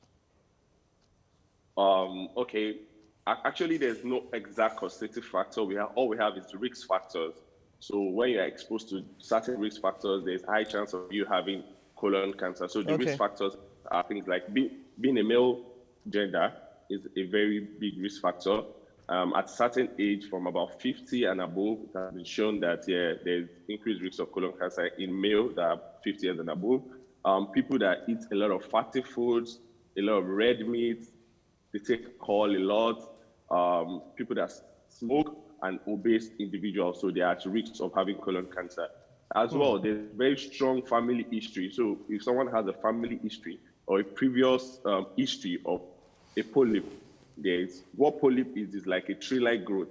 Okay. Actually, there's no exact causative factor. All we have is risk factors. So when you're exposed to certain risk factors, there's high chance of you having colon cancer. So the risk factors are things like being a male gender is a very big risk factor. At a certain age, from about 50 and above, it has been shown that there's increased risk of colon cancer in males that are 50 years and above. People that eat a lot of fatty foods, a lot of red meat, they take alcohol a lot. People that smoke, and obese individuals, so they are at risk of having colon cancer. As well, there's very strong family history. So if someone has a family history or a previous history of a polyp, what polyp is like a tree-like growth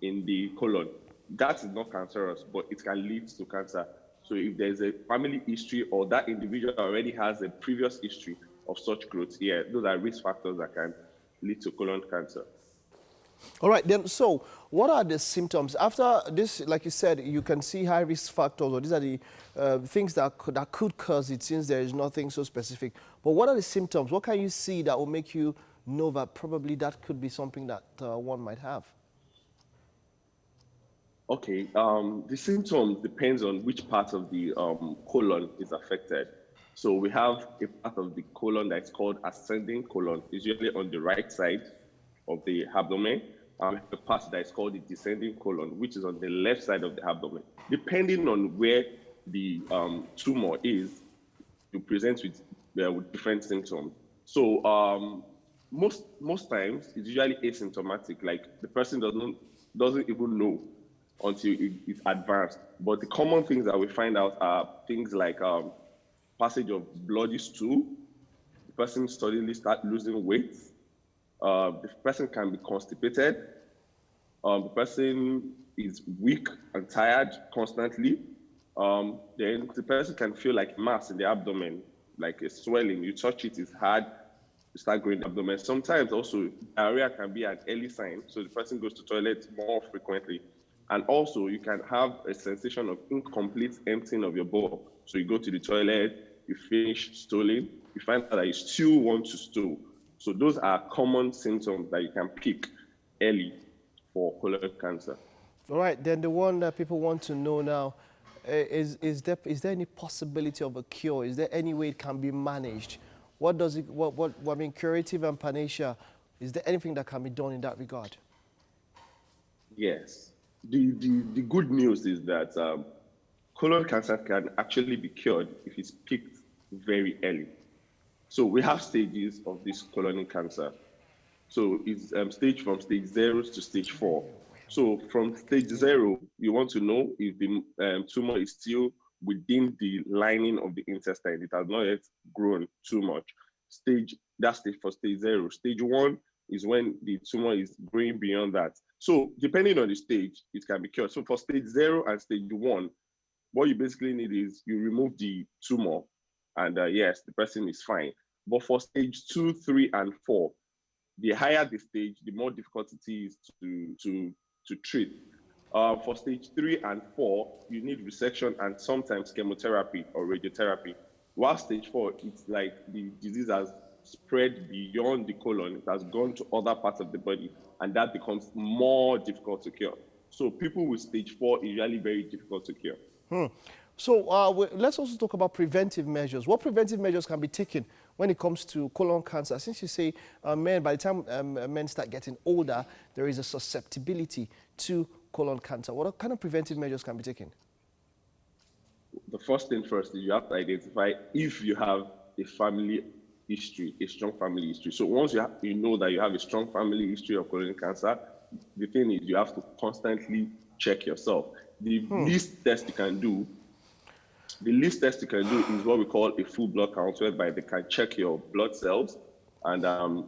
in the colon. That is not cancerous, but it can lead to cancer. So if there's a family history or that individual already has a previous history of such growth, those are risk factors that can lead to colon cancer. All right, then, so what are the symptoms? After this, like you said, you can see high risk factors, or these are the things that could cause it, since there is nothing so specific. But what are the symptoms? What can you see that will make you know that probably that could be something that one might have? Okay, the symptoms depends on which part of the colon is affected. So we have a part of the colon that's called ascending colon, is usually on the right side of the abdomen. The part that is called the descending colon, which is on the left side of the abdomen. Depending on where the tumor is, you present with different symptoms. So most times it's usually asymptomatic, like the person doesn't even know until it's advanced. But the common things that we find out are things like passage of bloody stool, the person suddenly start losing weight, the person can be constipated, the person is weak and tired constantly, then the person can feel like mass in the abdomen, like a swelling. You touch it, it's hard, you start growing the abdomen. Sometimes also diarrhea can be an early sign, so the person goes to toilet more frequently. And also you can have a sensation of incomplete emptying of your bowel. So you go to the toilet, you finish stooling, you find out that you still want to stool. So those are common symptoms that you can pick early for colon cancer. All right, then the one that people want to know now, is there any possibility of a cure? Is there any way it can be managed? What does it, I mean, curative and panacea, is there anything that can be done in that regard? Yes. The good news is that colon cancer can actually be cured if it's picked very early. So we have stages of this colon cancer. So it's from stage 0 to stage 4. So from stage 0, you want to know if the tumor is still within the lining of the intestine. It has not yet grown too much. That's for stage 0. Stage 1 is when the tumor is growing beyond that. So depending on the stage, it can be cured. So for stage 0 and stage 1, what you basically need is you remove the tumor, and yes, the person is fine. But for stage 2, 3, and 4, the higher the stage, the more difficult it is to treat. For stage 3 and 4, you need resection and sometimes chemotherapy or radiotherapy. While stage 4, it's like the disease has spread beyond the colon, it has gone to other parts of the body, and that becomes more difficult to cure. So people with stage 4 is usually very difficult to cure. So let's also talk about preventive measures. What preventive measures can be taken when it comes to colon cancer? Since you say men, by the time men start getting older, there is a susceptibility to colon cancer. What kind of preventive measures can be taken? The first thing first is you have to identify if you have a family history, a strong family history. So once you know that you have a strong family history of colon cancer, the thing is you have to constantly check yourself. The least test you can do is what we call a full blood count, whereby they can check your blood cells and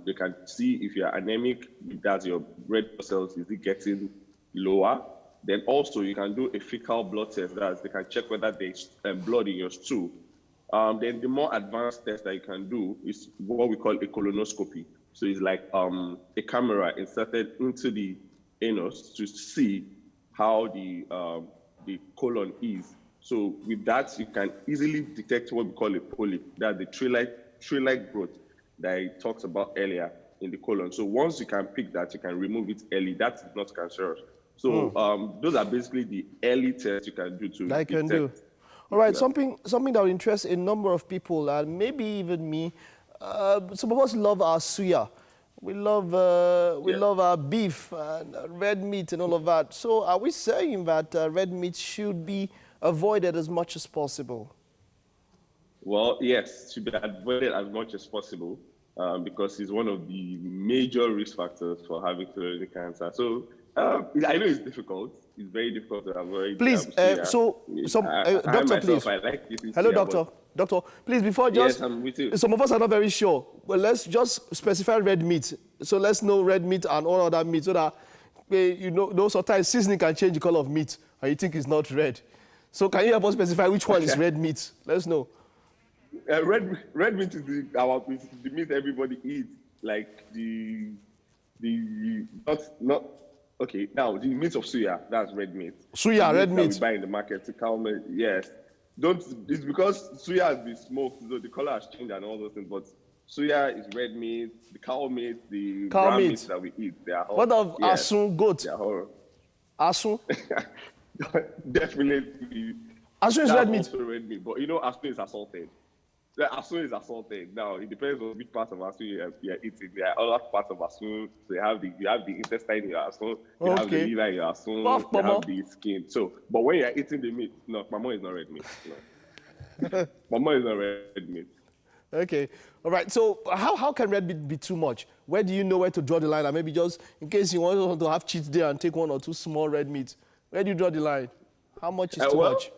they can see if you're anemic, that's your red blood cells, is it getting lower? Then also you can do a fecal blood test, that they can check whether there's blood in your stool. Then the more advanced test that you can do is what we call a colonoscopy. So it's like a camera inserted into the anus to see how the colon is. So with that, you can easily detect what we call a polyp, that's the tree-like growth that I talked about earlier in the colon. So once you can pick that, you can remove it early. That is not cancerous. So those are basically the early tests you can do to detect. All right, something that will interest a number of people, and maybe even me. Some of us love our suya. We love our beef and red meat and all of that. So are we saying that red meat should be avoided as much as possible? Well, yes, it should be avoided as much as possible because it's one of the major risk factors for having colon cancer. So I know it's difficult. It's very difficult to avoid. Please, doctor, please. I like this. Hello, doctor. Doctor, please, before yes, I'm with you. Some of us are not very sure. Well, let's just specify red meat. So let's know red meat and all other meat so that, you know, sometimes seasoning can change the color of meat and you think it's not red. So can you help us specify which one is red meat? Let's know. Red meat is the meat everybody eats. Like okay, now the meat of suya, that's red meat. Suya, red meat. We buy in the market to cow meat, yes. It's because suya has been smoked, so the color has changed and all those things, but suya is red meat, the cow meat, the ram meat that we eat, they are all. What of asun, goat? They are all. Asun? Definitely. Asun is red meat. Also red meat, but you know asun is assaulted. The asun is assaulted. Now it depends on which part of asun you're eating. There are other parts of asun. So you have the intestine in your asun, you have the liver in your asun, you have the skin. So, but when you're eating the meat, no, mama is not red meat. No. Mama is not red meat. Okay, all right. So how can red meat be too much? Where do you know where to draw the line? And maybe just in case you want to have cheat day and take 1 or 2 small red meats, where do you draw the line? How much is too much?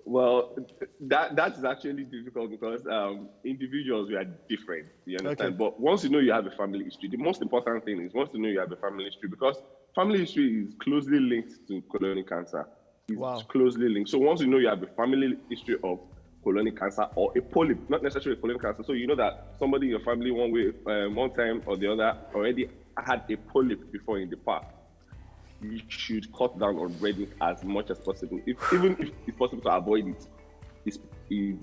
Well, that is actually difficult because individuals, we are different, you understand? Okay. But once you know you have a family history, the most important thing is once you know you have a family history, because family history is closely linked to colon cancer. It's closely linked. So once you know you have a family history of colon cancer or a polyp, not necessarily colon cancer, so you know that somebody in your family one time or the other already had a polyp before in the past, you should cut down on red meat as much as possible. Even if it's possible to avoid it,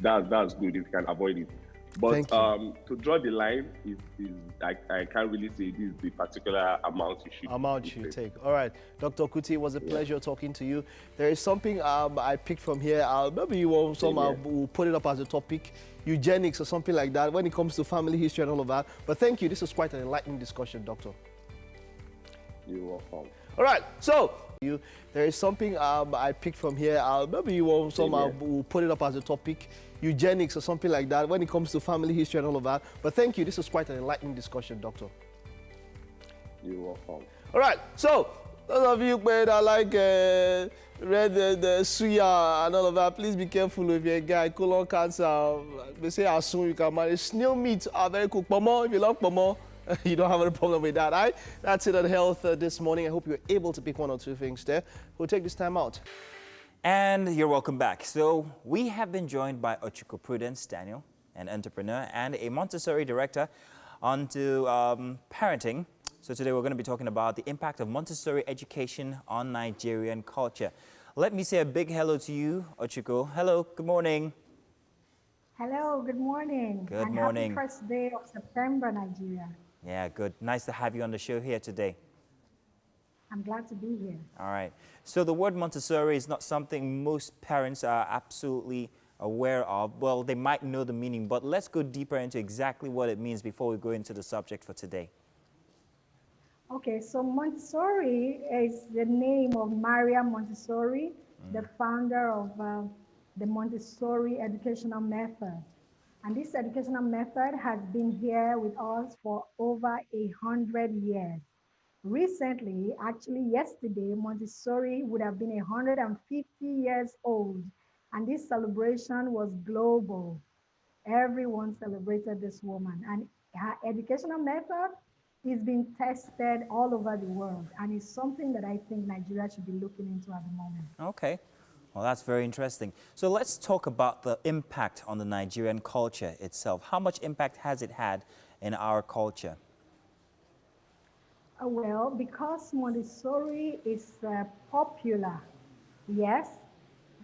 that's good if you can avoid it. But to draw the line I can't really say this is the particular amount you should take. All right, Dr. Kuti, it was a pleasure talking to you. There is something I picked from here. Maybe you will somehow we'll put it up as a topic, eugenics or something like that, when it comes to family history and all of that. But thank you. This was quite an enlightening discussion, Doctor. You're welcome. All right, so there is something I picked from here. Maybe you will somehow we'll put it up as a topic, eugenics or something like that, when it comes to family history and all of that. But thank you. This was quite an enlightening discussion, Doctor. You're welcome. All right, so those of you that like read the suya and all of that, please be careful if you're a guy, colon cancer. They say as soon you can manage. Snail meat are very cooked. Pomo, if you love pomo, you don't have any problem with that, right? That's it on health this morning. I hope you were able to pick one or two things there. We'll take this time out. And you're welcome back. So we have been joined by Ochiko Prudence Daniel, an entrepreneur and a Montessori director, onto parenting. So today we're going to be talking about the impact of Montessori education on Nigerian culture. Let me say a big hello to you, Ochiko. Hello, good morning. Hello, good morning. Good morning. Happy first day of September, Nigeria. Yeah, good. Nice to have you on the show here today. I'm glad to be here. All right. So the word Montessori is not something most parents are absolutely aware of. Well, they might know the meaning, but let's go deeper into exactly what it means before we go into the subject for today. Okay, so Montessori is the name of Maria Montessori, the founder of the Montessori educational method. And this educational method has been here with us for over 100 years. Recently, actually yesterday, Montessori would have been 150 years old, and this celebration was global. Everyone celebrated this woman, and her educational method is being tested all over the world, and it's something that I think Nigeria should be looking into at the moment. Okay. Well, that's very interesting. So let's talk about the impact on the Nigerian culture itself. How much impact has it had in our culture? Well, because Montessori is popular, yes,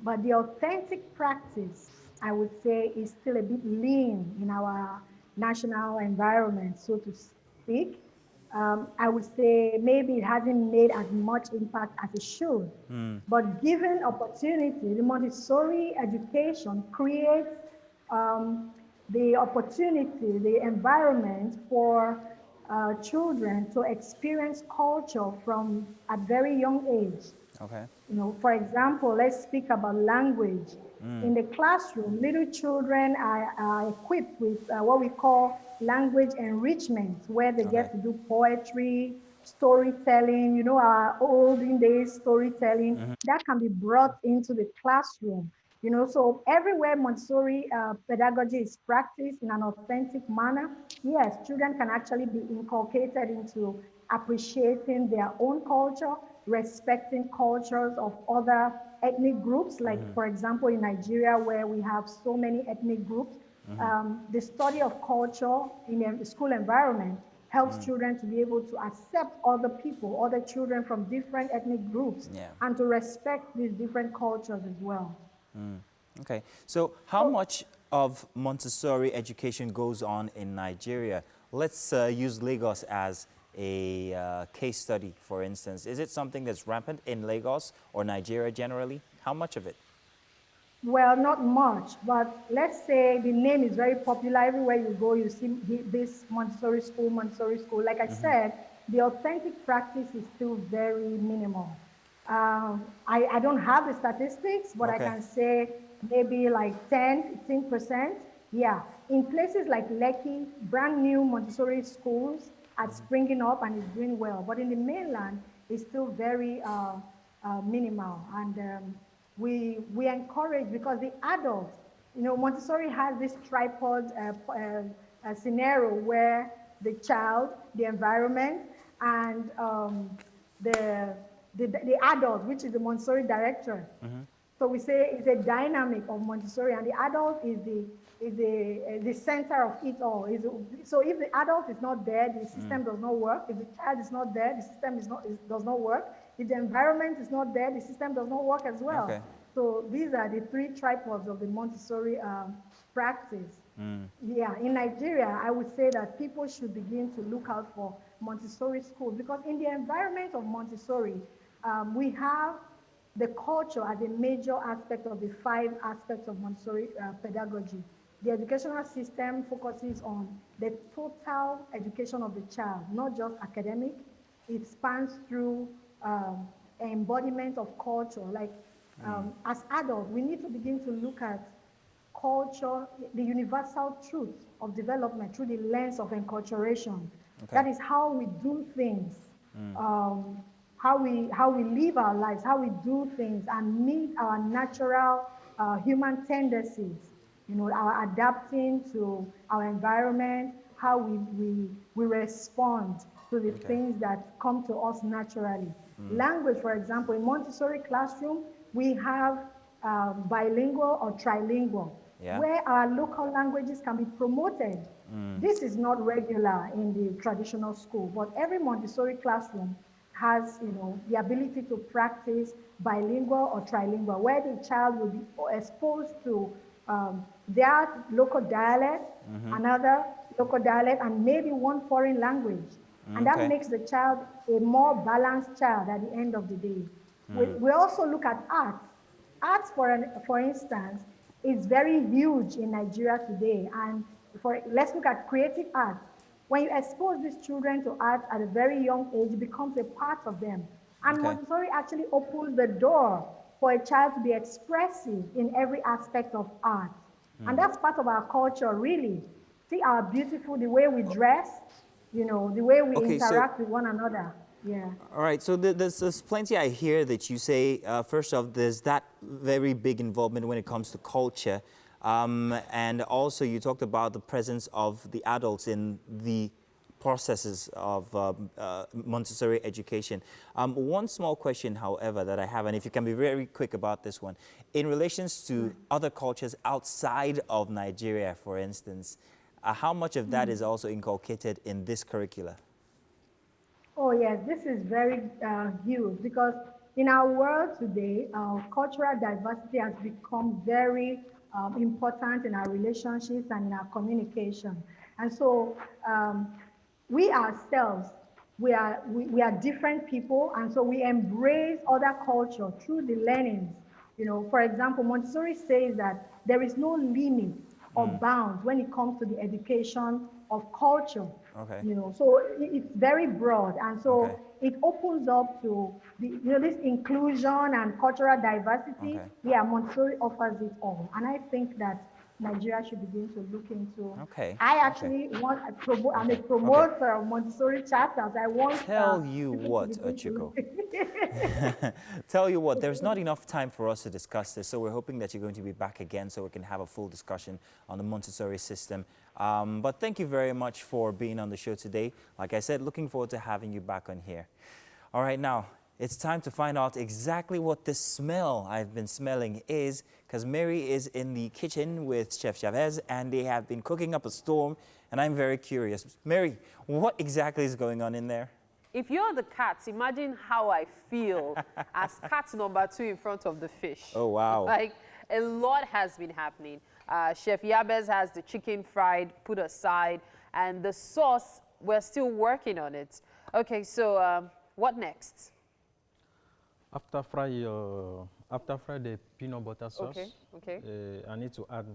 but the authentic practice, I would say, is still a bit lean in our national environment, so to speak. I would say maybe it hasn't made as much impact as it should. But given opportunity, the Montessori education creates the opportunity, the environment for children to experience culture from a very young age. Okay. You know, for example, let's speak about language. In the classroom, little children are equipped with what we call language enrichment, where they get to do poetry, storytelling, you know, our olden days storytelling, that can be brought into the classroom. You know, so everywhere Montessori pedagogy is practiced in an authentic manner, yes, children can actually be inculcated into appreciating their own culture, respecting cultures of other ethnic groups, like for example in Nigeria, where we have so many ethnic groups. The study of culture in a school environment helps children to be able to accept other people, other children from different ethnic groups, and to respect these different cultures as well. Okay, so how much of Montessori education goes on in Nigeria? Let's use Lagos as a case study, for instance. Is it something that's rampant in Lagos or Nigeria generally? How much of it? Well, not much, but let's say the name is very popular. Everywhere you go, you see this Montessori school, Montessori school. Like I said, the authentic practice is still very minimal. I don't have the statistics, but I can say maybe like 10-15%. Yeah, in places like Lekki, brand new Montessori schools are springing up and is doing well. But in the mainland, it's still very minimal. And we encourage, because the adults, you know, Montessori has this tripod scenario where the child, the environment, and the adult, which is the Montessori director. So we say it's a dynamic of Montessori, and the adult is the center of it all. So if the adult is not there, the system does not work. If the child is not there, the system does not work. If the environment is not there, the system does not work as well. So these are the three tripods of the Montessori practice. Yeah, in Nigeria, I would say that people should begin to look out for Montessori schools, because in the environment of Montessori, we have the culture as a major aspect of the 5 aspects of Montessori pedagogy. The educational system focuses on the total education of the child, not just academic. It spans through embodiment of culture. Like as adults, we need to begin to look at culture, the universal truth of development through the lens of enculturation. Okay. That is how we do things, how we live our lives, how we do things and meet our natural human tendencies. You know, our adapting to our environment, how we respond to the things that come to us naturally. Language, for example, in Montessori classroom, we have bilingual or trilingual, where our local languages can be promoted. This is not regular in the traditional school, but every Montessori classroom has, you know, the ability to practice bilingual or trilingual, where the child will be exposed to their local dialect, another local dialect, and maybe one foreign language. And that makes the child a more balanced child at the end of the day. We also look at arts. Arts, for instance, is very huge in Nigeria today. And let's look at creative arts. When you expose these children to art at a very young age, it becomes a part of them. And Montessori actually opens the door for a child to be expressive in every aspect of art. And that's part of our culture, really. See our beautiful, the way we dress, you know, the way we interact with one another. Yeah. All right, so there's plenty I hear that you say. First off, there's that very big involvement when it comes to culture. And also you talked about the presence of the adults in the processes of Montessori education. One small question, however, that I have, and if you can be very quick about this one, in relations to other cultures outside of Nigeria, for instance, how much of that is also inculcated in this curricula? Oh yes, this is very huge, because in our world today, cultural diversity has become very important in our relationships and in our communication. And so we ourselves, we are different people, and so we embrace other culture through the learnings. You know, for example, Montessori says that there is no limit or bounds when it comes to the education of culture. Okay. You know, so it's very broad, and so it opens up to the, you know, this inclusion and cultural diversity. Yeah, Montessori offers it all, and I think that Nigeria should begin to look into. I actually want a I'm a promoter of Montessori chapters. I want. Tell you what, Ochiko. Tell you what, there's not enough time for us to discuss this, so we're hoping that you're going to be back again so we can have a full discussion on the Montessori system. But thank you very much for being on the show today. Like I said, looking forward to having you back on here. All right, now it's time to find out exactly what this smell I've been smelling is, because Mary is in the kitchen with Chef Chavez and they have been cooking up a storm, and I'm very curious. Mary, what exactly is going on in there? If you're the cats, imagine how I feel as cat number 2 in front of the fish. Oh, wow. Like, a lot has been happening. Chef Yabez has the chicken fried, put aside, and the sauce, we're still working on it. Okay, so what next? After fry the peanut butter sauce, I need to add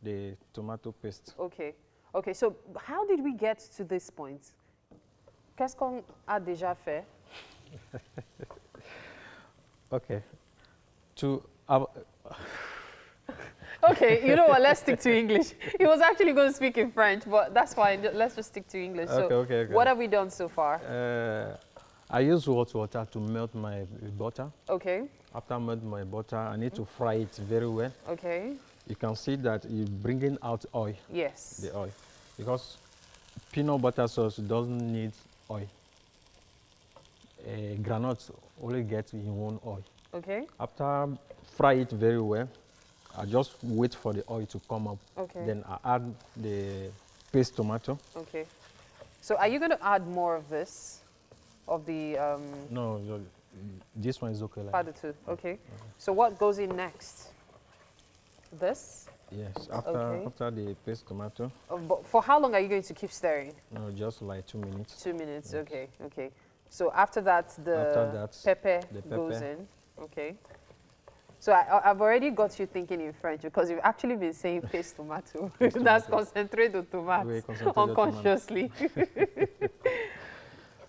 the tomato paste. Okay, so how did we get to this point? Qu'est-ce qu'on a déjà fait? Okay. Okay, you know what, let's stick to English. He was actually going to speak in French, but that's fine. Let's just stick to English. Okay. What have we done so far? I use hot water to melt my butter. Okay. After melting my butter, I need to fry it very well. Okay. You can see that it's bringing out oil. Yes. The oil. Because peanut butter sauce doesn't need oil. Granules only get in one oil. Okay. After fry it very well, I just wait for the oil to come up. Okay. Then I add the paste tomato. Okay. So are you going to add more of this? Of the... No, this one is okay. Part 2, okay. So what goes in next? This? Yes, Okay. after the paste tomato. But for how long are you going to keep stirring? No, just like 2 minutes. 2 minutes, Yes. okay, okay. So after that, the pepper goes in, okay. So I've already got you thinking in French because you've actually been saying paste tomato. That's concentrate tomato unconsciously.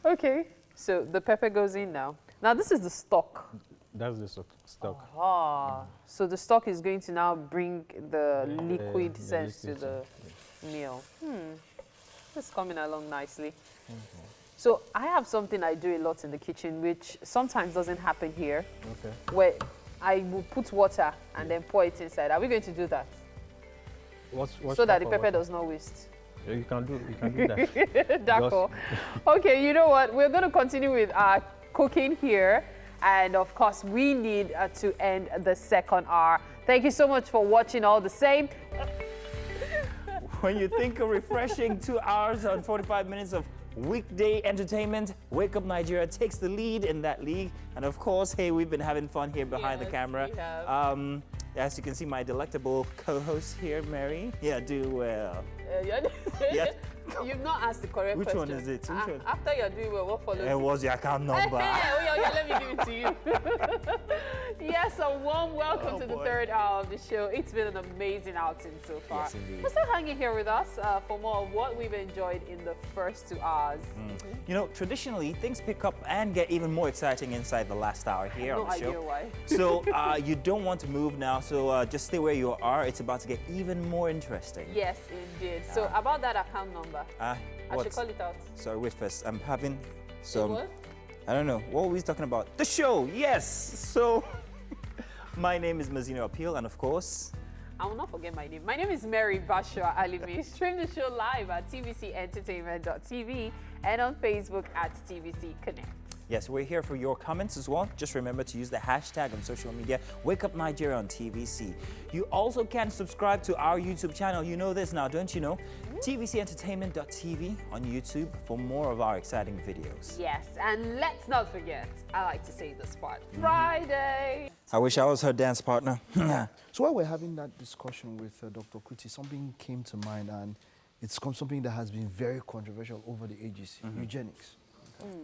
Okay, so the pepper goes in now. Now this is the stock. That's the stock. Ah, so the stock is going to now bring the liquid sense to the meal. It's coming along nicely. So I have something I do a lot in the kitchen, which sometimes doesn't happen here. Okay. Where I will put water and then pour it inside. Are we going to do that? So that the pepper does not waste. Yeah, you can do that. D'accord. Okay, you know what? We're going to continue with our cooking here. And of course, we need to end the second hour. Thank you so much for watching all the same. When you think of refreshing 2 hours and 45 minutes of weekday entertainment, Wake Up Nigeria takes the lead in that league. And of course, hey, we've been having fun here behind the camera. We have. As you can see, my delectable co-host here, Mary. Yeah, do well. Yeah. You've not asked the correct Which question. one is it? Which one? After you're doing well, what follows? It was your account number. Let me give it to you. Yes, a warm welcome to the third hour of the show. It's been an amazing outing so far. Yes, indeed. We're still hanging here with us for more of what we've enjoyed in the first 2 hours. You know, traditionally, things pick up and get even more exciting inside the last hour here on the show. No idea why. So you don't want to move now, so just stay where you are. It's about to get even more interesting. Yes, indeed. So about that account number, I should call it out. Sorry, wait first. I'm having some... What? I don't know. What were we talking about? The show, yes! So, my name is Mazino Appeal, and of course... I will not forget my name. My name is Mary Bashua Alimi. Stream the show live at tvcentertainment.tv and on Facebook at TVC Connect. Yes, we're here for your comments as well. Just remember to use the hashtag on social media, Wake Up Nigeria on TVC. You also can subscribe to our YouTube channel. You know this now, don't you know? tvcentertainment.tv on YouTube for more of our exciting videos. Yes, and let's not forget, I like to say this part, Friday. I wish I was her dance partner. So while we're having that discussion with Dr. Kuti, something came to mind, and it's something that has been very controversial over the ages, eugenics.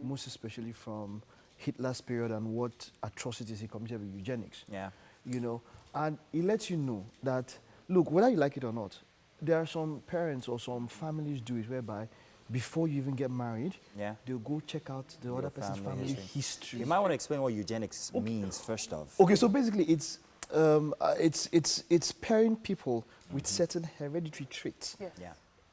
Most especially from Hitler's period and what atrocities he committed with eugenics. Yeah. You know, and it lets you know that, look, whether you like it or not, there are some parents or some families do it whereby before you even get married, they'll go check out the other person's family history. You might want to explain what eugenics means first off. Okay, so basically it's pairing people with certain hereditary traits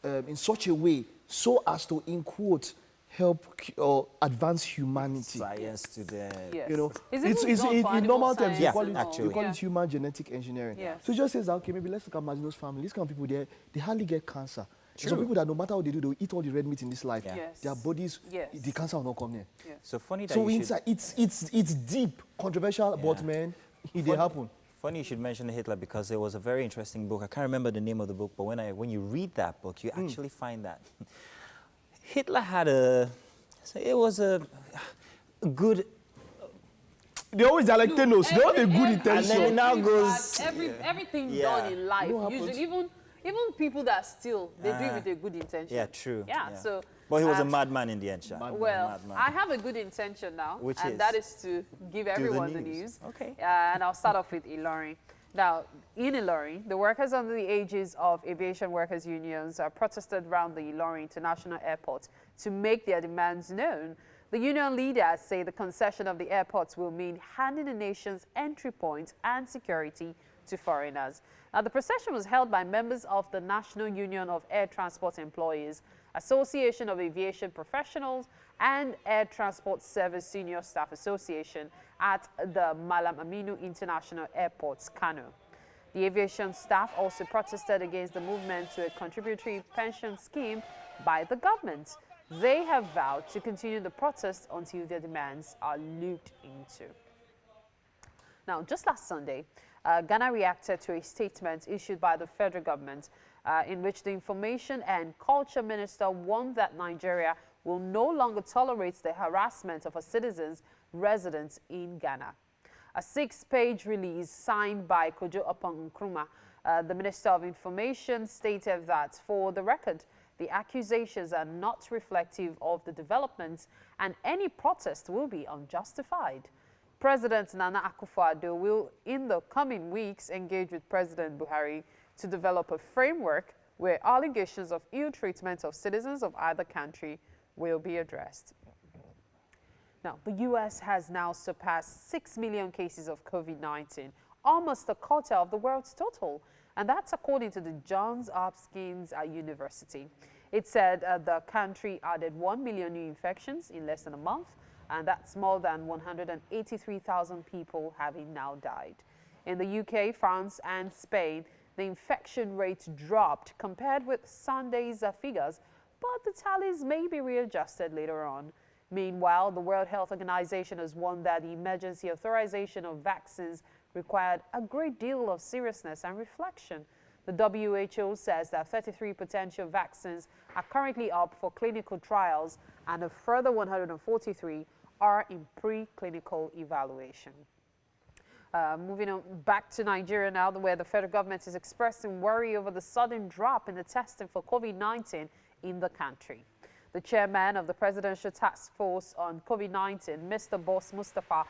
in such a way so as to, in quote, help or advance humanity. Science to the... You know, it's in normal terms, you call actually. it human genetic engineering. So it just says, okay, maybe let's look at Mazino's family. These kind of people, they hardly get cancer. There's some people that no matter what they do, they'll eat all the red meat in this life. Their bodies, the cancer will not come near. So funny that so inside, it's deep, controversial, but man, it did happen. Funny you should mention Hitler because there was a very interesting book. I can't remember the name of the book, but when you read that book, you actually find that Hitler had it was a good... They always are like Thanos. They have a good intention. And then it now goes... Everything done in life, usually even people that steal, they do it with a good intention. Yeah, true. Yeah. So... But he was a madman in the end, Well, I have a good intention now, that is to give everyone the news. Okay. And I'll start off with Ilorin. Now, in Ilorin, the workers under the aegis of aviation workers' unions protested around the Ilorin International Airport to make their demands known. The union leaders say the concession of the airports will mean handing the nation's entry points and security to foreigners. Now, the procession was held by members of the National Union of Air Transport Employees, Association of Aviation Professionals, and Air Transport Service Senior Staff Association at the Malam Aminu International Airport, Kano. The aviation staff also protested against the movement to a contributory pension scheme by the government. They have vowed to continue the protest until their demands are looked into. Now, just last Sunday, Ghana reacted to a statement issued by the federal government in which the Information and Culture Minister warned that Nigeria will no longer tolerate the harassment of her citizens residents in Ghana. A 6-page release signed by Kojo Opon Nkrumah The Minister of Information stated that, for the record, the accusations are not reflective of the developments and any protest will be unjustified. President Nana Akufo-Addo will, in the coming weeks, engage with President Buhari to develop a framework where allegations of ill treatment of citizens of either country will be addressed. Now, the U.S. has now surpassed 6 million cases of COVID-19, almost a quarter of the world's total. And that's according to the Johns Hopkins University. It said the country added 1 million new infections in less than a month, and that's more than 183,000 people having now died. In the UK, France, and Spain, the infection rate dropped compared with Sunday's figures, but the tallies may be readjusted later on. Meanwhile, the World Health Organization has warned that the emergency authorization of vaccines required a great deal of seriousness and reflection. The WHO says that 33 potential vaccines are currently up for clinical trials, and a further 143 are in preclinical evaluation. Moving on back to Nigeria now, where the federal government is expressing worry over the sudden drop in the testing for COVID-19 in the country. The chairman of the Presidential Task Force on COVID-19, Mr. Boss Mustafa,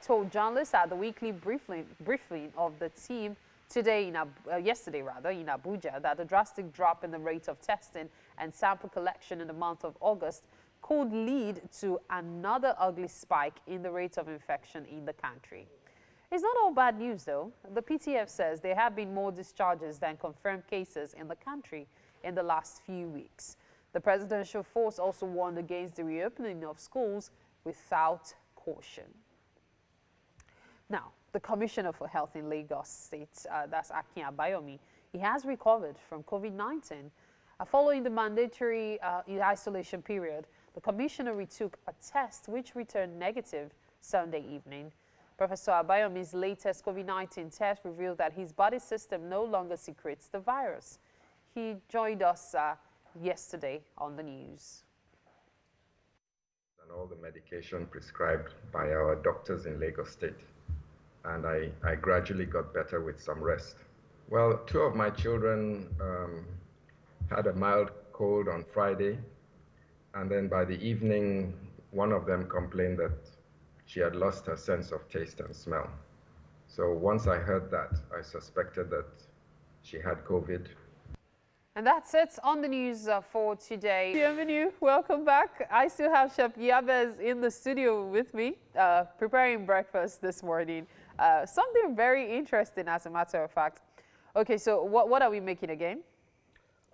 told journalists at the weekly briefing of the team yesterday in Abuja, that the drastic drop in the rate of testing and sample collection in the month of August could lead to another ugly spike in the rate of infection in the country. It's not all bad news, though. The PTF says there have been more discharges than confirmed cases in the country in the last few weeks. The presidential force also warned against the reopening of schools without caution. Now, the Commissioner for Health in Lagos State, that's Akin Abayomi, he has recovered from COVID-19. Following the mandatory isolation period, the Commissioner retook a test which returned negative Sunday evening. Professor Abayomi's latest COVID-19 test revealed that his body system no longer secretes the virus. He joined us yesterday on the news. And all the medication prescribed by our doctors in Lagos State. And I gradually got better with some rest. Well, 2 of my children had a mild cold on Friday, and then by the evening, one of them complained that she had lost her sense of taste and smell. So once I heard that, I suspected that she had COVID. And that's it on the news for today. Bienvenue, welcome back. I still have Chef Yabez in the studio with me, preparing breakfast this morning. Something very interesting, as a matter of fact. Okay, so what are we making again?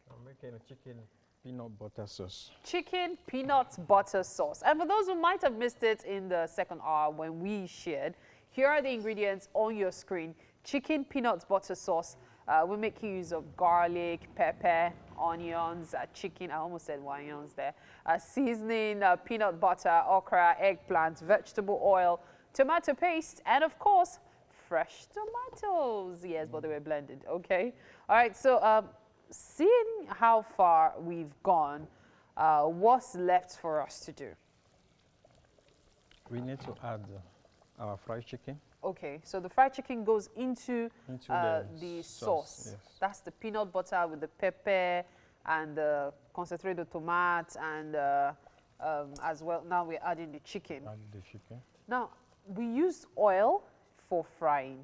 I'm making a chicken peanut butter sauce. Chicken peanut butter sauce. And for those who might have missed it in the second hour when we shared, here are the ingredients on your screen. Chicken peanut butter sauce. We're making use of garlic, pepper, onions, chicken, I almost said onions there, seasoning, peanut butter, okra, eggplant, vegetable oil, tomato paste, and of course, fresh tomatoes. Yes, but they were blended, okay? All right, so seeing how far we've gone, what's left for us to do? We need to add our fried chicken. Okay, so the fried chicken goes into the sauce. Yes. That's the peanut butter with the pepper and the concentrated tomato, and as well, now we're adding the chicken. Add the chicken. Now, we use oil for frying.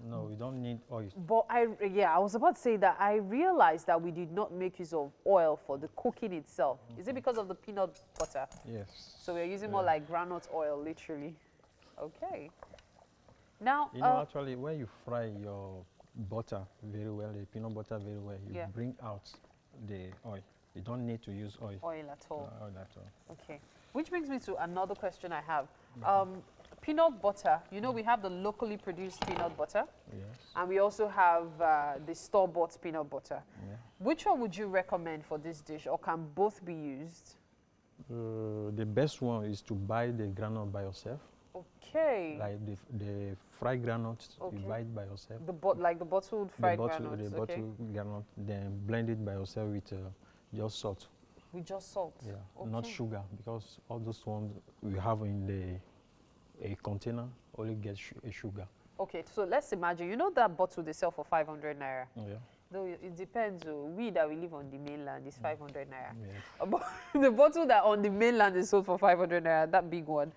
No, we don't need oil. But I was about to say that I realized that we did not make use of oil for the cooking itself. Is it because of the peanut butter? Yes. So we're using more like groundnut oil, literally. Okay. Now, you know, actually, when you fry your butter very well, the peanut butter very well, you bring out the oil. You don't need to use oil. Oil at all. Oil at all. Okay. Which brings me to another question I have. Peanut butter, you know, we have the locally produced peanut butter. Yes. And we also have the store-bought peanut butter. Yeah. Which one would you recommend for this dish, or can both be used? The best one is to buy the granule by yourself. Okay. Like the fried granules, you buy it by yourself. Like the bottled fried granules. The bottled granule, then blend it by yourself with just salt. With just salt? Yeah, okay. Not sugar, because all those ones we have in a container only get a sugar. Okay, so let's imagine, you know that bottle they sell for 500 naira? Yeah. Though it depends. We that we live on the mainland is 500 naira. Yes. But the bottle that on the mainland is sold for 500 naira, that big one.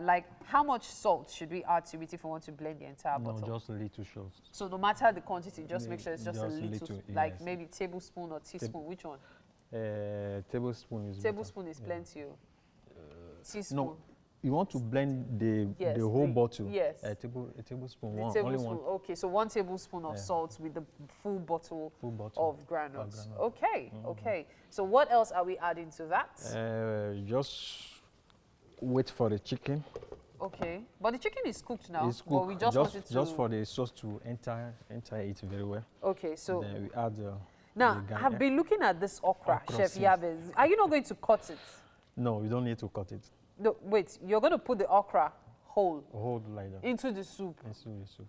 Like, how much salt should we add to it if we want to blend the entire bottle? No, just a little short. So no matter the quantity, just make sure it's just a little, like yes. maybe tablespoon or teaspoon. Which one? Tablespoon is Tablespoon is plenty. Teaspoon. No, you want to blend the whole bottle. Yes. A tablespoon. The Only tablespoon. one. Okay, so 1 tablespoon of salt with the full bottle of granules. Okay, okay. So what else are we adding to that? Just wait for the chicken. Okay, but the chicken is cooked now. It's cooked. But we just want it to... Just for the sauce to enter it very well. Okay, so then we add now I've been looking at this okra, Chef Yabez. Are you not going to cut it? No, you don't need to cut it. No, wait. You're going to put the okra whole like that into the soup. Into the soup,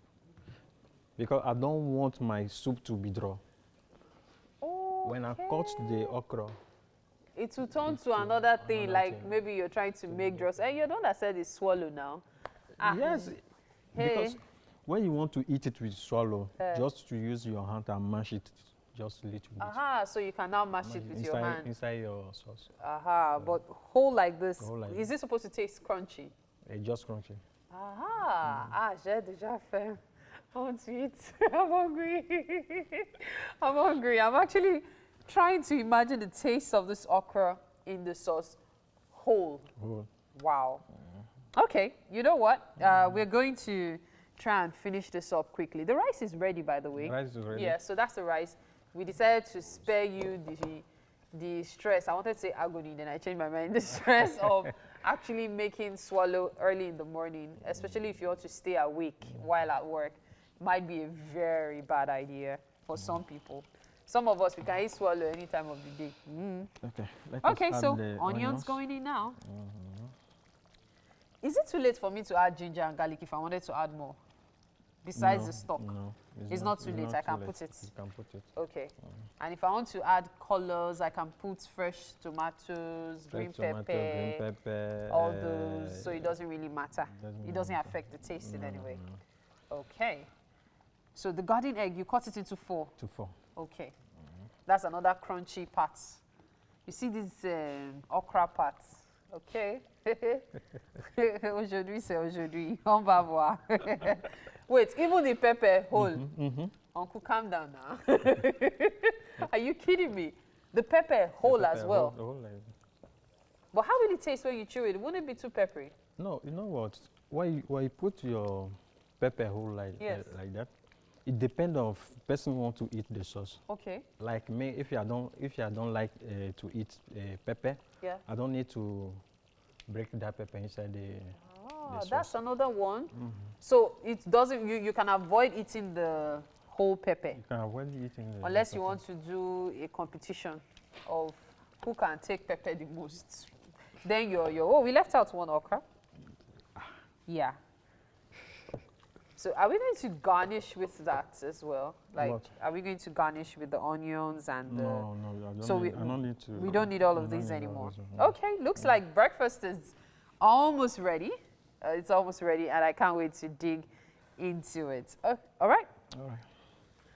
because I don't want my soup to be dry. Okay. When I cut the okra, it will turn to another thing, like maybe you're trying to make draws. And you don't said it's swallow now. Yes, because when you want to eat it with swallow, just to use your hand and mash it just a little bit. Aha, so you can now mash it with your hand. Inside your sauce. Aha, but whole like this. Like is it supposed to taste crunchy? Just crunchy. Aha, j'ai déjà faim. I want to eat. I'm hungry. I'm hungry. I'm actually trying to imagine the taste of this okra in the sauce whole. Wow. Okay, you know what? We're going to try and finish this up quickly. The rice is ready, by the way. The rice is ready. Yeah, so that's the rice. We decided to spare you the stress. I wanted to say agony, then I changed my mind. The stress of actually making swallow early in the morning, especially if you want to stay awake while at work, might be a very bad idea for some people. Some of us, we can eat swallow any time of the day. Okay. Okay, so onions going in now. Is it too late for me to add ginger and garlic if I wanted to add more? Besides the stock? No. It's not too late. I can put it. You can put it. Okay. And if I want to add colors, I can put fresh tomatoes, green pepper, all those. So it doesn't really matter. It doesn't affect the taste in any way. Okay. So the garden egg, you cut it into 4. To 4. Okay. That's another crunchy part. You see these okra parts. Okay. Aujourd'hui, c'est aujourd'hui. On va voir. Wait, even the pepper whole. Uncle, calm down now. Are you kidding me? The pepper whole as well. But how will it taste when you chew it? Wouldn't it be too peppery? No, you know what? Why you put your pepper whole like that? It depends on person want to eat the sauce. Okay. Like me, if I don't like to eat pepper, I don't need to break that pepper inside the sauce. That's another one. So it doesn't. You can avoid eating the whole pepper. You can avoid eating the unless you want to do a competition of who can take pepper the most. Then we left out one okra. Yeah. So are we going to garnish with that as well? Like, what? Are we going to garnish with the onions and no, I don't need to. We don't need all of these anymore. Okay, looks like breakfast is almost ready. It's almost ready, and I can't wait to dig into it. All right. All right.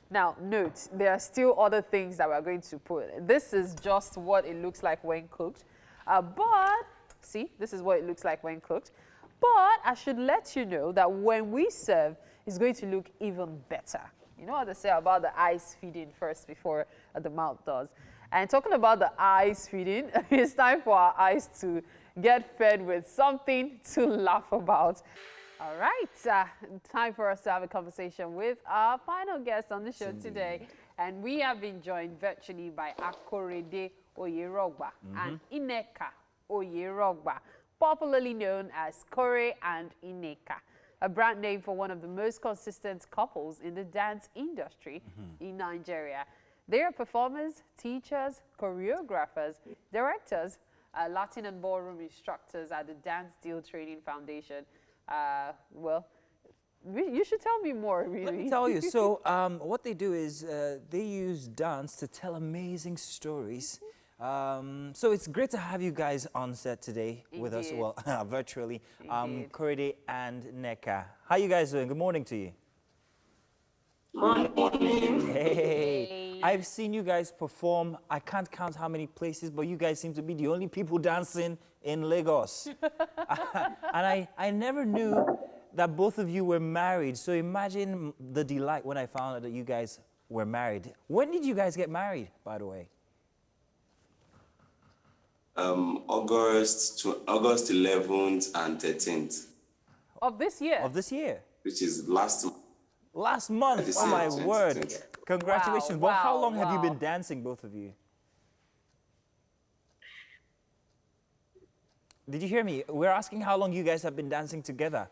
Now, note, there are still other things that we're going to put. This is just what it looks like when cooked. See, this is what it looks like when cooked. But I should let you know that when we serve, it's going to look even better. You know what they say about the eyes feeding first before the mouth does. And talking about the eyes feeding, it's time for our eyes to get fed with something to laugh about. All right, time for us to have a conversation with our final guest on the show today. And we have been joined virtually by Akorede Oyerogba and Ineka Oyerogba, popularly known as Kore and Ineka, a brand name for one of the most consistent couples in the dance industry in Nigeria. They are performers, teachers, choreographers, directors, Latin and ballroom instructors at the Dance Deal Training Foundation. Well, you should tell me more, really. Let me tell you. So what they do is they use dance to tell amazing stories So it's great to have you guys on set today with us, Indeed. well, virtually. Indeed. Korede and Neka. How you guys doing? Good morning to you. Morning. Hey, I've seen you guys perform. I can't count how many places, but you guys seem to be the only people dancing in Lagos. And I never knew that both of you were married. So imagine the delight when I found out that you guys were married. When did you guys get married, by the way? August 11th and 13th. Of this year? Of this year. Which is last month. Last month? This Oh year, my 2020. word. Congratulations. Wow, Well, how wow, long have you wow. been dancing, both of you? Did you hear me? We're asking how long you guys have been dancing together.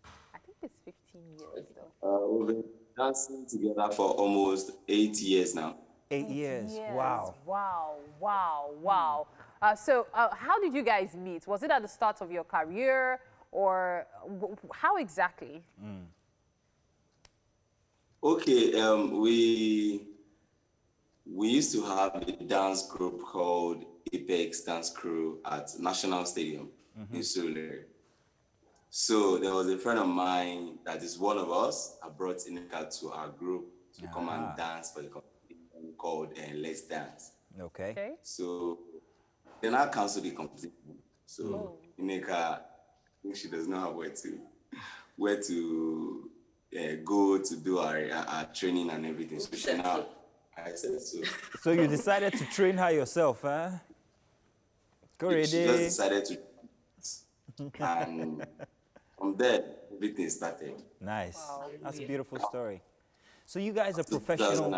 I think it's 15 years though. We've been dancing together for almost 8 years now. 8 years. Wow. Wow, wow, wow. So how did you guys meet? Was it at the start of your career or how exactly? Okay, we used to have a dance group called Apex Dance Crew at National Stadium in Surulere. So there was a friend of mine that is one of us. I brought Inika to our group to come and dance for the competition called Let's Dance. Okay. So then I canceled the competition. So Inika, I think she does not have where to go to do our training and everything. So she now, I said so. So you decided to train her yourself, huh? She just decided to, and from there, everything started. Nice. Wow. That's a beautiful story. So you guys are professional.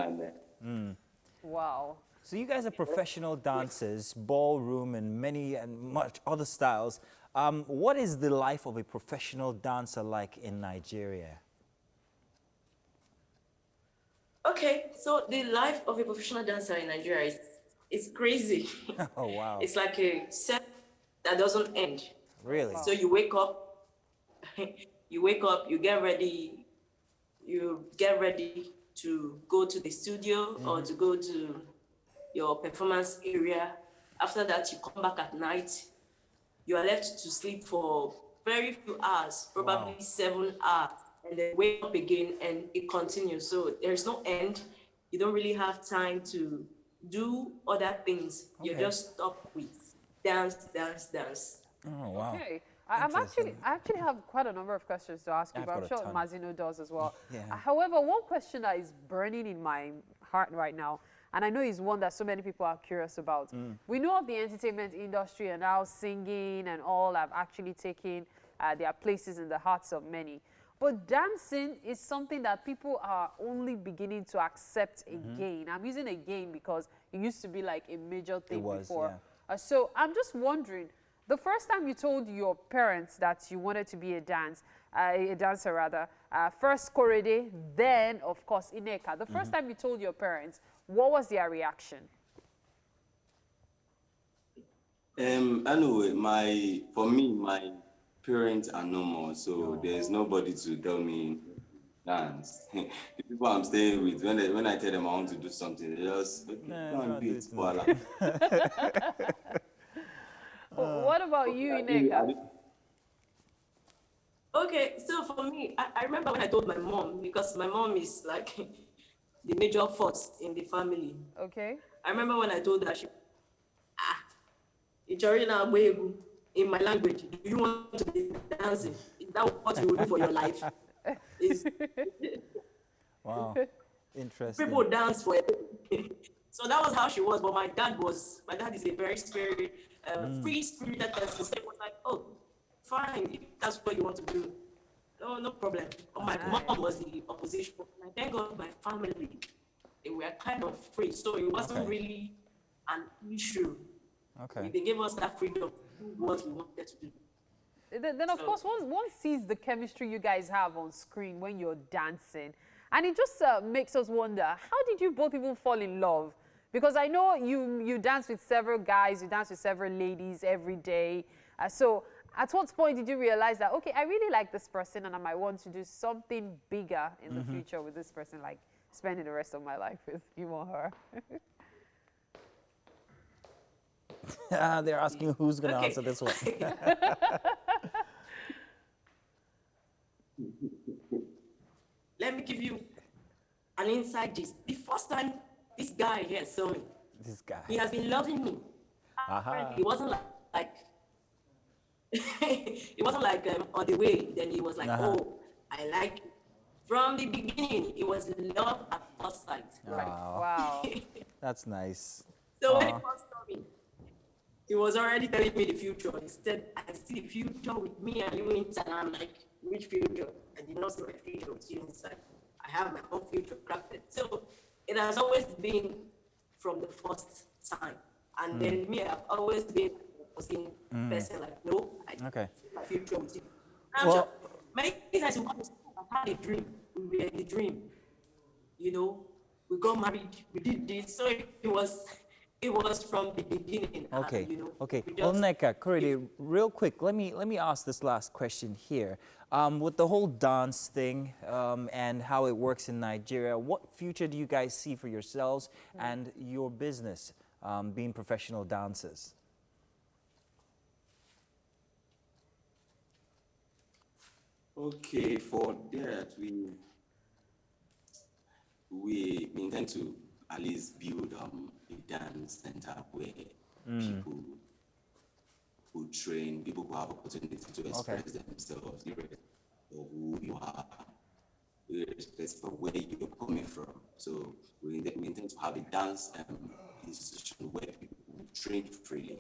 Wow. So you guys are professional dancers, ballroom and many and much other styles. What is the life of a professional dancer like in Nigeria? Okay, so the life of a professional dancer in Nigeria is crazy. Oh, wow. It's like a set that doesn't end. Really? So you wake up, you get ready to go to the studio or to go to your performance area. After that, you come back at night. You are left to sleep for very few hours, probably 7 hours, and then wake up again and it continues. So there's no end. You don't really have time to do other things. You're just stuck with dance. Oh, wow. Okay. I actually have quite a number of questions to ask you, but I'm sure Mazino does as well. However, one question that is burning in my heart right now, and I know is one that so many people are curious about. We know of the entertainment industry and how singing and all have actually taken their places in the hearts of many. But dancing is something that people are only beginning to accept again. I'm using again because it used to be like a major thing before. So I'm just wondering, the first time you told your parents that you wanted to be a dancer rather, first Korede, then of course Ineka. The first time you told your parents, what was their reaction? Anyway, my parents are no more, so there's nobody to tell me dance. The people I'm staying with, when I tell them I want to do something, they just do it. Voila. What about you, Ineka? Okay, so for me, I remember when I told my mom, because my mom is like the major force in the family. Okay. I remember when I told her, in my language, do you want to be dancing? Is that what you will do for your life? Wow, interesting. People dance for it. So that was how she was, but my dad is a very free-spirited person. So it was like, oh, fine, if that's what you want to do, no problem. But my mom was the opposition. And thank God my family, they were kind of free, so it wasn't really an issue. Okay. They gave us that freedom to do what we wanted to do. Then of course, one sees the chemistry you guys have on screen when you're dancing. And it just makes us wonder, how did you both even fall in love? Because I know you dance with several guys, you dance with several ladies every day. So at what point did you realize that, okay, I really like this person and I might want to do something bigger in the future with this person, like spending the rest of my life with him or her? They're asking who's going to Okay. answer this one. Let me give you an inside gist. The first time this guy here saw me, This guy. he has been loving me. Aha. It wasn't like it wasn't like on the way. Then he was like, oh, I like you. From the beginning, it was love at first sight. Right? Wow. That's nice. So when he first saw me, he was already telling me the future. He said, I see the future with me and you inside. And I'm like, which future? I did not see my future with you inside. I have my own future crafted. So it has always been from the first time. And then me, I've always been a person like, no, I see my future with you. I'm sure many times you come to school, I've had a dream. We were in the dream. You know, we got married, we did this. So it was from the beginning. Okay. You know, Okay. Well, Nneka, Korede, real quick, let me ask this last question here. With the whole dance thing and how it works in Nigeria, what future do you guys see for yourselves and your business being professional dancers? Okay, for that, we intend to at least build a dance center where people who train, people who have opportunity to express themselves, irrespective of who you are, irrespective of where you're coming from. So we intend to have a dance institution where people train freely.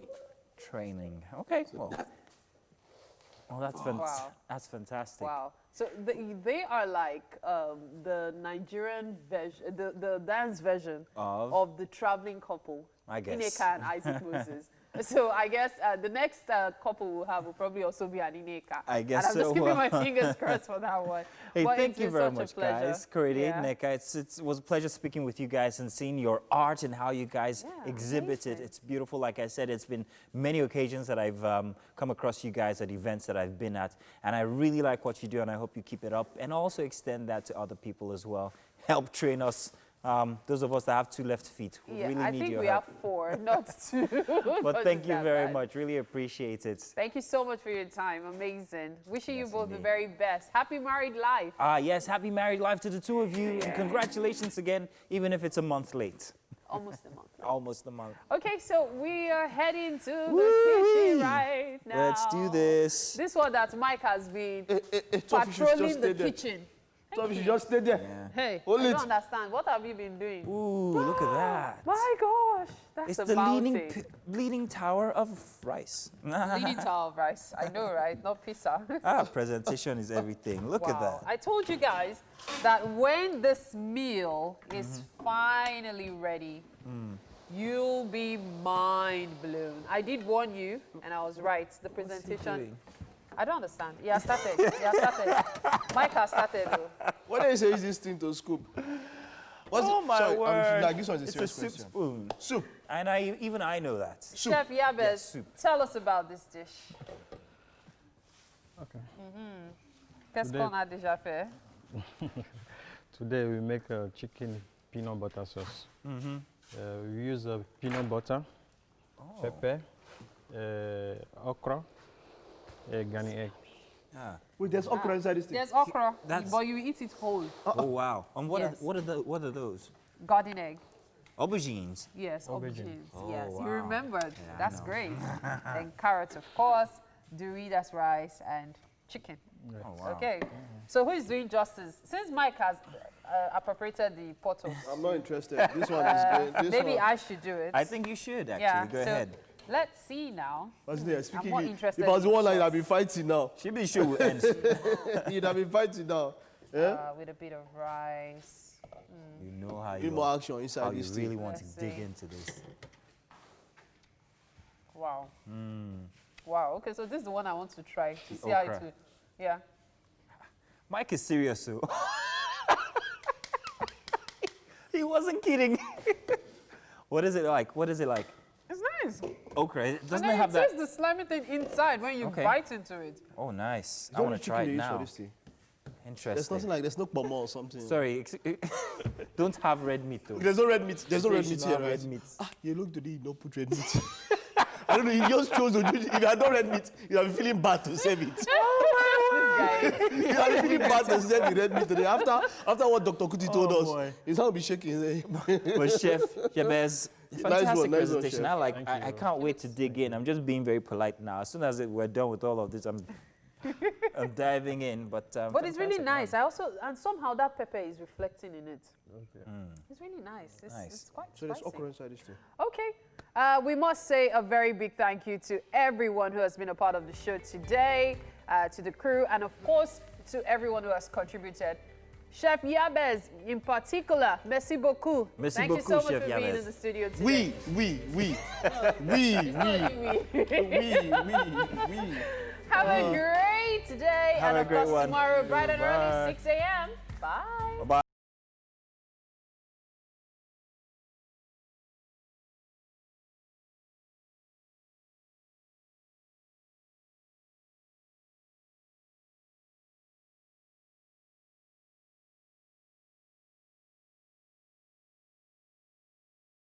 Training. Okay. So that's fantastic. Wow. So they are like the Nigerian version, the dance version of the traveling couple. I guess. Nneka and Isaac Moses. So I guess the next couple we'll have will probably also be an Nneka. I guess and I'm just so. keeping my fingers crossed for that one. Hey, but thank you very much, pleasure. guys. Korede, Nneka, it was a pleasure speaking with you guys and seeing your art and how you guys exhibit it. It's beautiful. Like I said, it's been many occasions that I've come across you guys at events that I've been at, and I really like what you do, and I hope you keep it up and also extend that to other people as well. Help train us. Those of us that have 2 left feet, we really need your help. I think we have 4, not 2. But thank you very much. Really appreciate it. Thank you so much for your time. Amazing. Wishing you both the very best. Happy married life. Yes, happy married life to the 2 of you. And congratulations again, even if it's a month late. Almost a month. Almost a month. Okay, so we are heading to the kitchen right now. Let's do this. This one that Mike has been patrolling the kitchen. Toby should just stay there. Hey, Hold I it. don't understand. What have you been doing? Ooh, look at that. My gosh, that's It's a the mountain. leaning tower of rice. Leaning tower of rice. I know, right? Not pizza. Presentation is everything. Look at that. I told you guys that when this meal is finally ready, you'll be mind blown. I did warn you, and I was right. The presentation. I don't understand. He has started. He has started. Mike has started, though. What do you say is this thing to scoop? My word. Like this one is It's a a serious soup question. spoon. Soup. And even I know that. Soup. Chef Yabes, Yes, soup. tell us about this dish. Okay. Qu'est-ce qu'on a déjà fait? Today we make a chicken peanut butter sauce. We use peanut butter, pepper, okra, Ghanaian egg. Wait, there's okra inside this thing. There's okra, but you eat it whole. Oh wow! And what Yes. are those? Garden egg. Aubergines. Yes, aubergines. Oh, Yes, you wow. remembered. Yeah, I That's know. great. And carrots, of course, duri, that's rice, and chicken. Oh wow! Okay, so who is doing justice? Since Mike has appropriated the portals. I'm not interested. This one is good. This Maybe one. I should do it. I think you should actually. Yeah, Go so ahead. let's see now. What's there? I'm Speaking more it, interested if I was the in one like sauce. I'd be fighting now. Should be sure we'll end. You'd have been fighting now. Yeah? With a bit of rice. You know how Need you more action inside how you this really thing. want to Let's dig see. into this. Wow. Wow. Okay, so this is the one I want to try to see how it okra. will. Yeah. Mike is serious, so he wasn't kidding. What is it like? What is it like? It's nice. Okra. It doesn't and then have it that. tastes the slimy thing inside when you Okay. bite into it. Oh, nice. Is I there want any to try chicken it they use for now. this thing? Interesting. There's nothing like, there's no pomo or something. Sorry, don't have red meat though. There's no red meat. There's no red Fish meat should here, not have right? red meat. You look today, you don't put red meat. I don't know, he just chose to do it. If you had not read meat, you'd have been feeling bad to save it. You'd have been feeling bad to save the red meat today. After what Dr. Kuti told us, his hand will be shaking. But Chef Jabez, fantastic nice presentation. one, I can't wait to dig in. I'm just being very polite now. As soon as we're done with all of this, I'm diving in. But it's really nice. And somehow that pepper is reflecting in it. Okay. It's really nice. It's quite spicy. So there's okra inside this too. Okay. We must say a very big thank you to everyone who has been a part of the show today, to the crew, and of course to everyone who has contributed. Chef Jabez, in particular, merci beaucoup. Thank you so much for being in the studio today. We. Have a great day, Have and a of great course one. tomorrow, bright and early, 6 a.m. Bye. Bye-bye.